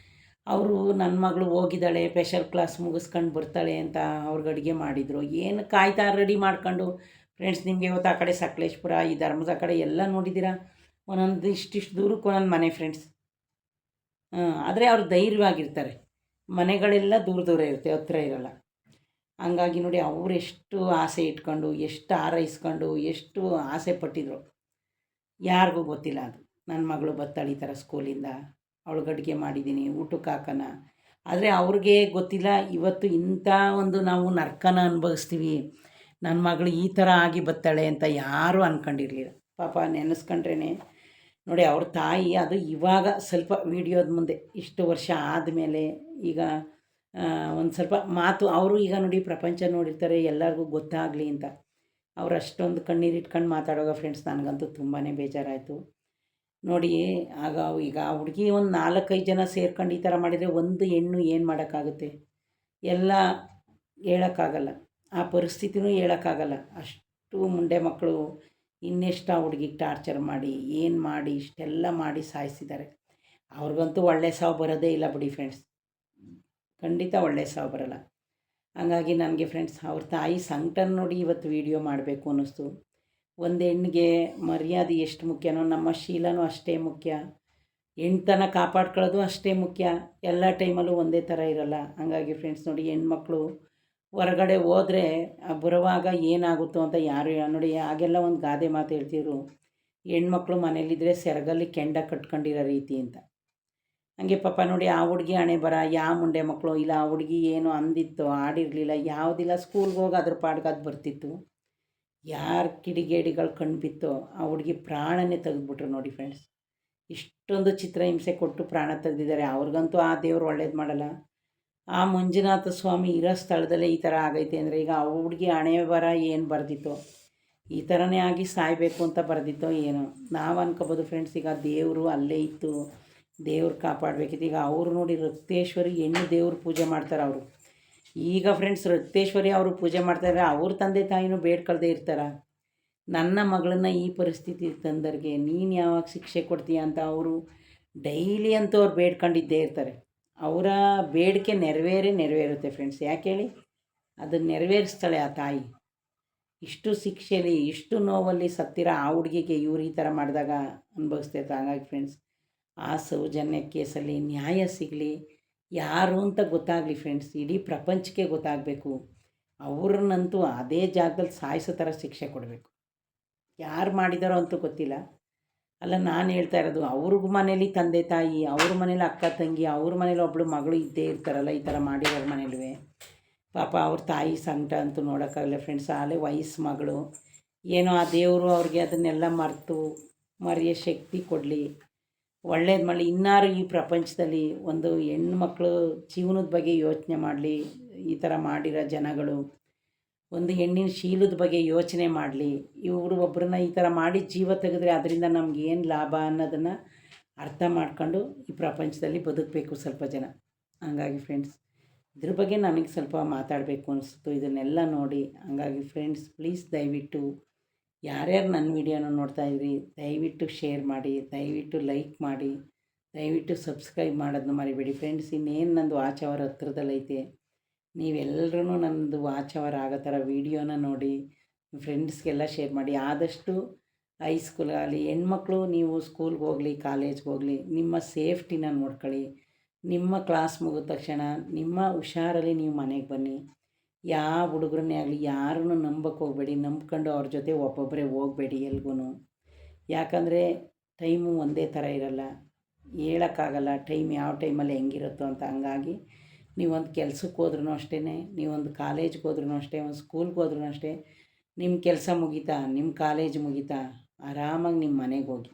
ಅವರು ನನ್ನ ಮಗಳು ಹೋಗಿದ್ದಾಳೆ, ಸ್ಪೆಷಲ್ ಕ್ಲಾಸ್ ಮುಗಿಸ್ಕೊಂಡು ಬರ್ತಾಳೆ ಅಂತ ಅವ್ರಿಗೆ ಅಡುಗೆ ಮಾಡಿದರು. ಏನು ಕಾಯ್ತಾ ರೆಡಿ ಮಾಡ್ಕೊಂಡು ಫ್ರೆಂಡ್ಸ್. ನಿಮಗೆ ಇವತ್ತು ಆ ಕಡೆ ಸಕಲೇಶ್ಪುರ, ಈ ಧರ್ಮದ ಕಡೆ ಎಲ್ಲ ನೋಡಿದ್ದೀರಾ, ಒಂದೊಂದು ಇಷ್ಟಿಷ್ಟು ದೂರಕ್ಕೆ ಒಂದೊಂದು ಮನೆ ಫ್ರೆಂಡ್ಸ್. ಆದರೆ ಅವ್ರು ಧೈರ್ಯವಾಗಿರ್ತಾರೆ. ಮನೆಗಳೆಲ್ಲ ದೂರ ಇರುತ್ತೆ, ಹತ್ರ ಇರೋಲ್ಲ. ಹಂಗಾಗಿ ನೋಡಿ, ಅವರೆಷ್ಟು ಆಸೆ ಇಟ್ಕೊಂಡು, ಎಷ್ಟು ಹಾರೈಸ್ಕೊಂಡು, ಎಷ್ಟು ಆಸೆ ಪಟ್ಟಿದ್ರು. ಯಾರಿಗೂ ಗೊತ್ತಿಲ್ಲ ಅದು. ನನ್ನ ಮಗಳು ಬರ್ತಾಳೆ ಈ ಥರ ಸ್ಕೂಲಿಂದ, ಅವಳಿಗೆ ಅಡುಗೆ ಮಾಡಿದ್ದೀನಿ, ಊಟಕ್ಕೆ ಹಾಕೋಣ. ಆದರೆ ಅವ್ರಿಗೆ ಗೊತ್ತಿಲ್ಲ ಇವತ್ತು ಇಂಥ ಒಂದು ನಾವು ನರ್ಕನ ಅನುಭವಿಸ್ತೀವಿ, ನನ್ನ ಮಗಳು ಈ ಥರ ಆಗಿ ಬರ್ತಾಳೆ ಅಂತ ಯಾರೂ ಅಂದ್ಕೊಂಡಿರಲಿಲ್ಲ. ಪಾಪ ನೆನೆಸ್ಕೊಂಡ್ರೇ ನೋಡಿ, ಅವ್ರ ತಾಯಿ ಅದು ಇವಾಗ ಸ್ವಲ್ಪ ವೀಡಿಯೋದ ಮುಂದೆ ಇಷ್ಟು ವರ್ಷ ಆದಮೇಲೆ ಈಗ ಒಂದು ಸ್ವಲ್ಪ ಮಾತು ಅವರು ಈಗ ನೋಡಿ ಪ್ರಪಂಚ ನೋಡಿರ್ತಾರೆ, ಎಲ್ಲರಿಗೂ ಗೊತ್ತಾಗಲಿ ಅಂತ ಅವ್ರು ಅಷ್ಟೊಂದು ಕಣ್ಣೀರಿಟ್ಕೊಂಡು ಮಾತಾಡುವಾಗ ಫ್ರೆಂಡ್ಸ್ ನನಗಂತೂ ತುಂಬಾ ಬೇಜಾರಾಯಿತು ನೋಡಿ. ಆಗ ಈಗ ಆ ಹುಡುಗಿ ಒಂದು 4-5 ಜನ ಸೇರ್ಕೊಂಡು ಈ ಥರ ಮಾಡಿದರೆ ಒಂದು ಹೆಣ್ಣು ಏನು ಮಾಡೋಕ್ಕಾಗುತ್ತೆ? ಎಲ್ಲ ಹೇಳೋಕ್ಕಾಗಲ್ಲ, ಆ ಪರಿಸ್ಥಿತಿನೂ ಹೇಳೋಕ್ಕಾಗಲ್ಲ. ಅಷ್ಟು ಮುಂಡೆ ಮಕ್ಕಳು ಇನ್ನೆಷ್ಟು ಆ ಹುಡುಗಿಗೆ ಟಾರ್ಚರ್ ಮಾಡಿ ಏನು ಮಾಡಿ ಇಷ್ಟೆಲ್ಲ ಮಾಡಿ ಸಾಯಿಸಿದ್ದಾರೆ. ಅವ್ರಿಗಂತೂ ಒಳ್ಳೆ ಸಾವು ಬರೋದೇ ಇಲ್ಲ ಬಿಡಿ ಫ್ರೆಂಡ್ಸ್, ಖಂಡಿತ ಒಳ್ಳೆ ಸಾವು ಬರೋಲ್ಲ. ಹಂಗಾಗಿ ನನಗೆ ಫ್ರೆಂಡ್ಸ್ ಅವ್ರ ತಾಯಿ ಸಂಕಟ ನೋಡಿ ಇವತ್ತು ವೀಡಿಯೋ ಮಾಡಬೇಕು ಅನ್ನಿಸ್ತು. ಒಂದು ಹೆಣ್ಣಿಗೆ ಮರ್ಯಾದೆ ಎಷ್ಟು ಮುಖ್ಯನೋ ನಮ್ಮ ಶೀಲನೂ ಅಷ್ಟೇ ಮುಖ್ಯ, ಹೆಣ್ತನ ಕಾಪಾಡ್ಕೊಳ್ಳೋದು ಅಷ್ಟೇ ಮುಖ್ಯ. ಎಲ್ಲ ಟೈಮಲ್ಲೂ ಒಂದೇ ಥರ ಇರೋಲ್ಲ. ಹಂಗಾಗಿ ಫ್ರೆಂಡ್ಸ್ ನೋಡಿ, ಹೆಣ್ಮಕ್ಳು ಹೊರಗಡೆ ಹೋದರೆ ಬರುವಾಗ ಏನಾಗುತ್ತೋ ಅಂತ ಯಾರು ನೋಡಿ. ಆಗೆಲ್ಲ ಒಂದು ಗಾದೆ ಮಾತು ಹೇಳ್ತಿದ್ರು, ಹೆಣ್ಮಕ್ಳು ಮನೇಲಿದ್ದರೆ ಸೆರಗಲ್ಲಿ ಕೆಂಡ ಕಟ್ಕೊಂಡಿರೋ ರೀತಿ ಅಂತ. ಹಂಗೆ ಪಾಪ ನೋಡಿ ಆ ಹುಡುಗಿ ಹಣೆ ಬರ ಯಾವ ಮುಂಡೆ ಮಕ್ಕಳು ಇಲ್ಲ, ಆ ಹುಡುಗಿ ಏನು ಅಂದಿತ್ತು ಆಡಿರಲಿಲ್ಲ ಯಾವುದಿಲ್ಲ, ಸ್ಕೂಲ್ಗೆ ಹೋಗಿ ಅದ್ರ ಪಾಡ್ಗೆ ಅದು ಬರ್ತಿತ್ತು. ಯಾರು ಕಿಡಿಗೇಡಿಗಳು ಕಣ್ಣು ಬಿತ್ತೋ ಆ ಹುಡುಗಿ ಪ್ರಾಣನೇ ತೆಗೆದುಬಿಟ್ರು ನೋಡಿ ಫ್ರೆಂಡ್ಸ್. ಇಷ್ಟೊಂದು ಚಿತ್ರಹಿಂಸೆ ಕೊಟ್ಟು ಪ್ರಾಣ ತೆಗೆದಿದ್ದಾರೆ. ಅವ್ರಿಗಂತೂ ಆ ದೇವ್ರು ಒಳ್ಳೇದು ಮಾಡಲ್ಲ. ಆ ಮಂಜುನಾಥ ಸ್ವಾಮಿ ಇರೋ ಸ್ಥಳದಲ್ಲೇ ಈ ಥರ ಆಗೈತೆ ಅಂದರೆ ಈಗ ಆ ಹುಡುಗಿ ಹಣೆ ಬರ ಏನು ಬರೆದಿತ್ತೋ, ಈ ಥರನೇ ಆಗಿ ಸಾಯಬೇಕು ಅಂತ ಬರೆದಿತ್ತೋ ಏನೋ. ನಾವು ಅನ್ಕೋಬೋದು ಫ್ರೆಂಡ್ಸ್, ಈಗ ದೇವರು ಅಲ್ಲೇ ಇತ್ತು, ದೇವ್ರು ಕಾಪಾಡಬೇಕಿತ್ತು. ಈಗ ಅವರು ನೋಡಿ ರಕ್ತೇಶ್ವರಿ ಹೆಣ್ಣು ದೇವ್ರು ಪೂಜೆ ಮಾಡ್ತಾರೆ ಅವರು. ಈಗ ಫ್ರೆಂಡ್ಸ್ ರಕ್ತೇಶ್ವರಿ ಅವರು ಪೂಜೆ ಮಾಡ್ತಾಯಿದ್ರೆ ಅವ್ರ ತಂದೆ ತಾಯಿನೂ ಬೇಡ್ಕೊಳ್ದೇ ಇರ್ತಾರ? ನನ್ನ ಮಗಳನ್ನ ಈ ಪರಿಸ್ಥಿತಿ ತಂದವ್ರಿಗೆ ನೀನು ಯಾವಾಗ ಶಿಕ್ಷೆ ಕೊಡ್ತೀಯ ಅಂತ ಅವರು ಡೈಲಿ ಅಂತೂ ಅವ್ರು ಬೇಡ್ಕೊಂಡಿದ್ದೇ ಇರ್ತಾರೆ. ಅವರ ಬೇಡಿಕೆ ನೆರವೇರುತ್ತೆ ಫ್ರೆಂಡ್ಸ್. ಯಾಕೆ ಹೇಳಿ, ಅದನ್ನು ನೆರವೇರಿಸ್ತಾಳೆ ಆ ತಾಯಿ. ಇಷ್ಟು ಶಿಕ್ಷೆಯಲ್ಲಿ ಇಷ್ಟು ನೋವಲ್ಲಿ ಸತ್ತಿರೋ ಆ ಹುಡುಗಿಗೆ ಇವ್ರು ಈ ಥರ ಮಾಡಿದಾಗ ಅನುಭವಿಸ್ತೈತೆ. ಹಾಗಾಗಿ ಫ್ರೆಂಡ್ಸ್ ಆ ಸೌಜನ್ಯ ಕೇಸಲ್ಲಿ ನ್ಯಾಯ ಸಿಗಲಿ, ಯಾರು ಅಂತ ಗೊತ್ತಾಗಲಿ ಫ್ರೆಂಡ್ಸ್, ಇಡೀ ಪ್ರಪಂಚಕ್ಕೆ ಗೊತ್ತಾಗಬೇಕು. ಅವ್ರನ್ನಂತೂ ಅದೇ ಜಾಗದಲ್ಲಿ ಸಾಯಿಸೋ ಥರ ಶಿಕ್ಷೆ ಕೊಡಬೇಕು. ಯಾರು ಮಾಡಿದಾರೋ ಅಂತೂ ಗೊತ್ತಿಲ್ಲ. ಅಲ್ಲ, ನಾನು ಹೇಳ್ತಾ ಇರೋದು ಅವ್ರಿಗೂ ಮನೇಲಿ ತಂದೆ ತಾಯಿ, ಅವ್ರ ಮನೇಲಿ ಅಕ್ಕ ತಂಗಿ, ಅವ್ರ ಮನೇಲಿ ಒಬ್ಬಳು ಮಗಳು ಇದ್ದೇ ಇರ್ತಾರಲ್ಲ, ಈ ಥರ ಮಾಡಿರೋರ ಮನೇಲೂ ಪಾಪ ಅವ್ರ ತಾಯಿ ಸಂಕಟ ಅಂತೂ ನೋಡೋಕ್ಕಾಗಲ್ಲ ಫ್ರೆಂಡ್ಸ್. ಆಲೇ ವಯಸ್ಸು ಮಗಳು ಏನೋ ಆ ದೇವರು ಅವ್ರಿಗೆ ಅದನ್ನೆಲ್ಲ ಮರೆಯೋ ಶಕ್ತಿ ಕೊಡಲಿ, ಒಳ್ಳೇದು ಮಾಡಲಿ. ಇನ್ನಾರು ಈ ಪ್ರಪಂಚದಲ್ಲಿ ಒಂದು ಹೆಣ್ಮಕ್ಳು ಜೀವನದ ಬಗ್ಗೆ ಯೋಚನೆ ಮಾಡಲಿ. ಈ ಥರ ಮಾಡಿರೋ ಜನಗಳು ಒಂದು ಹೆಣ್ಣಿನ ಶೀಲದ ಬಗ್ಗೆ ಯೋಚನೆ ಮಾಡಲಿ. ಇವರು ಒಬ್ಬರನ್ನ ಈ ಥರ ಮಾಡಿ ಜೀವ ತೆಗೆದ್ರೆ ಅದರಿಂದ ನಮಗೇನು ಲಾಭ ಅನ್ನೋದನ್ನು ಅರ್ಥ ಮಾಡ್ಕೊಂಡು ಈ ಪ್ರಪಂಚದಲ್ಲಿ ಬದುಕಬೇಕು ಸ್ವಲ್ಪ ಜನ. ಹಂಗಾಗಿ ಫ್ರೆಂಡ್ಸ್ ಇದ್ರ ಬಗ್ಗೆ ನನಗೆ ಸ್ವಲ್ಪ ಮಾತಾಡಬೇಕು ಅನಿಸ್ತು ಇದನ್ನೆಲ್ಲ ನೋಡಿ. ಹಂಗಾಗಿ ಫ್ರೆಂಡ್ಸ್ ಪ್ಲೀಸ್ ದಯವಿಟ್ಟು ಯಾರ್ಯಾರು ನನ್ನ ವೀಡಿಯೋನ ನೋಡ್ತಾಯಿದ್ರಿ ದಯವಿಟ್ಟು ಶೇರ್ ಮಾಡಿ, ದಯವಿಟ್ಟು ಲೈಕ್ ಮಾಡಿ, ದಯವಿಟ್ಟು ಸಬ್ಸ್ಕ್ರೈಬ್ ಮಾಡೋದನ್ನ ಮರಿಬೇಡಿ ಫ್ರೆಂಡ್ಸ್. ಇನ್ನೇನು ನಂದು ವಾಚ್ ಅವರ್ ಹತ್ರದಲ್ಲೈತೆ, ನೀವೆಲ್ಲರೂ ನನ್ನದು ವಾಚ್ ಅವರ್ ಆಗೋ ಥರ ವೀಡಿಯೋನ ನೋಡಿ ಫ್ರೆಂಡ್ಸ್ಗೆಲ್ಲ ಶೇರ್ ಮಾಡಿ. ಆದಷ್ಟು ಹೈಸ್ಕೂಲಾಗಲಿ ಹೆಣ್ಮಕ್ಳು ನೀವು ಸ್ಕೂಲ್ಗೆ ಹೋಗಲಿ ಕಾಲೇಜ್ಗೆ ಹೋಗಲಿ ನಿಮ್ಮ ಸೇಫ್ಟಿನ ನೋಡ್ಕೊಳ್ಳಿ. ನಿಮ್ಮ ಕ್ಲಾಸ್ ಮುಗಿದ ತಕ್ಷಣ ನಿಮ್ಮ ಹುಷಾರಲ್ಲಿ ನೀವು ಮನೆಗೆ ಬನ್ನಿ. ಯಾವ ಹುಡುಗರನ್ನೇ ಆಗಲಿ ಯಾರನ್ನು ನಂಬಕ್ಕೆ ಹೋಗಬೇಡಿ, ನಂಬ್ಕೊಂಡು ಅವ್ರ ಜೊತೆ ಒಬ್ಬೊಬ್ಬರೇ ಹೋಗಬೇಡಿ ಎಲ್ಗೂ. ಯಾಕಂದರೆ ಟೈಮು ಒಂದೇ ಥರ ಇರಲ್ಲ, ಹೇಳೋಕ್ಕಾಗಲ್ಲ ಟೈಮ್ ಯಾವ ಟೈಮಲ್ಲಿ ಹೆಂಗಿರುತ್ತೋ ಅಂತ. ಹಂಗಾಗಿ ನೀವೊಂದು ಕೆಲ್ಸಕ್ಕೆ ಹೋದ್ರೂ ಅಷ್ಟೇ, ನೀವೊಂದು ಕಾಲೇಜ್ಗೆ ಹೋದ್ರೂ ಅಷ್ಟೇ, ಒಂದು ಸ್ಕೂಲ್ಗೆ ಹೋದ್ರೂ ಅಷ್ಟೇ, ನಿಮ್ಮ ಕೆಲಸ ಮುಗೀತಾ, ನಿಮ್ಮ ಕಾಲೇಜ್ ಮುಗೀತಾ, ಆರಾಮಾಗಿ ನಿಮ್ಮ ಮನೆಗೆ ಹೋಗಿ.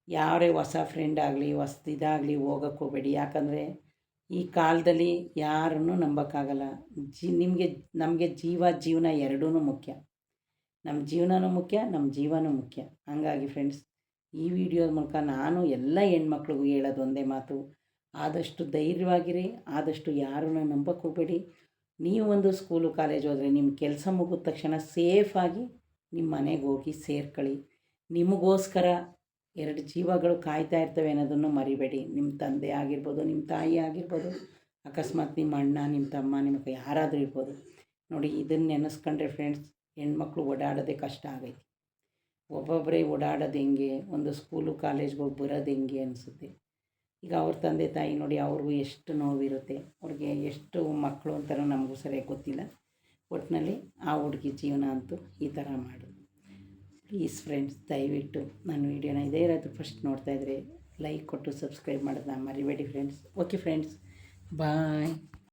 ಯಾರೇ ಹೊಸ ಫ್ರೆಂಡ್ ಆಗಲಿ ಹೊಸದಿದಾಗಲಿ ಹೋಗೋಕ್ಕೆ ಹೋಗಬೇಡಿ. ಯಾಕಂದರೆ ಈ ಕಾಲದಲ್ಲಿ ಯಾರನ್ನೂ ನಂಬೋಕ್ಕಾಗಲ್ಲ. ನಮಗೆ ಜೀವನ ಎರಡೂ ಮುಖ್ಯ. ನಮ್ಮ ಜೀವನವೂ ಮುಖ್ಯ, ನಮ್ಮ ಜೀವನೂ ಮುಖ್ಯ. ಹಂಗಾಗಿ ಫ್ರೆಂಡ್ಸ್ ಈ ವಿಡಿಯೋದ ಮೂಲಕ ನಾನು ಎಲ್ಲ ಹೆಣ್ಮಕ್ಳಿಗೂ ಹೇಳೋದು ಒಂದೇ ಮಾತು, ಆದಷ್ಟು ಧೈರ್ಯವಾಗಿರಿ, ಆದಷ್ಟು ಯಾರನ್ನೂ ನಂಬಕ್ಕೆ ಹೋಗಬೇಡಿ. ನೀವು ಒಂದು ಸ್ಕೂಲು ಕಾಲೇಜ್ ಹೋದರೆ ನಿಮ್ಮ ಕೆಲಸ ಮುಗಿದ ತಕ್ಷಣ ಸೇಫಾಗಿ ನಿಮ್ಮ ಮನೆಗೆ ಹೋಗಿ ಸೇರ್ಕೊಳ್ಳಿ. ನಿಮಗೋಸ್ಕರ 2 ಜೀವಗಳು ಕಾಯ್ತಾ ಇರ್ತವೆ ಅನ್ನೋದನ್ನು ಮರಿಬೇಡಿ. ನಿಮ್ಮ ತಂದೆ ಆಗಿರ್ಬೋದು, ನಿಮ್ಮ ತಾಯಿ ಆಗಿರ್ಬೋದು, ಅಕಸ್ಮಾತ್ ನಿಮ್ಮ ಅಣ್ಣ, ನಿಮ್ಮ ತಮ್ಮ, ನಿಮ್ಮ ಯಾರಾದರೂ ಇರ್ಬೋದು. ನೋಡಿ ಇದನ್ನು ನೆನೆಸ್ಕೊಂಡ್ರೆ ಫ್ರೆಂಡ್ಸ್ ಹೆಣ್ಮಕ್ಳು ಓಡಾಡೋದೇ ಕಷ್ಟ ಆಗೈತಿ. ಒಬ್ಬೊಬ್ಬರೇ ಓಡಾಡೋದು ಹೆಂಗೆ, ಒಂದು ಸ್ಕೂಲು ಕಾಲೇಜ್ಗೆ ಹೋಗಿ ಬರೋದು ಹೆಂಗೆ ಅನಿಸುತ್ತೆ. ಈಗ ಅವ್ರ ತಂದೆ ತಾಯಿ ನೋಡಿ ಅವ್ರಿಗೂ ಎಷ್ಟು ನೋವಿರುತ್ತೆ, ಅವ್ರಿಗೆ ಎಷ್ಟು ಮಕ್ಕಳು ಅಂತಾರೋ ನಮಗೂ ಸರಿಯಾಗಿ ಗೊತ್ತಿಲ್ಲ. ಒಟ್ಟಿನಲ್ಲಿ ಆ ಹುಡುಗಿ ಜೀವನ ಅಂತೂ ಈ ಥರ ಮಾಡೋದು ಪ್ಲೀಸ್ ಫ್ರೆಂಡ್ಸ್, ದಯವಿಟ್ಟು ನನ್ನ ವೀಡಿಯೋನ ಇದೇ ಇರೋದು ಫಸ್ಟ್ ನೋಡ್ತಾಯಿದ್ರೆ ಲೈಕ್ ಕೊಟ್ಟು ಸಬ್ಸ್ಕ್ರೈಬ್ ಮಾಡೋದನ್ನ ಮರಿಬೇಡಿ ಫ್ರೆಂಡ್ಸ್. ಓಕೆ ಫ್ರೆಂಡ್ಸ್, ಬಾಯ್.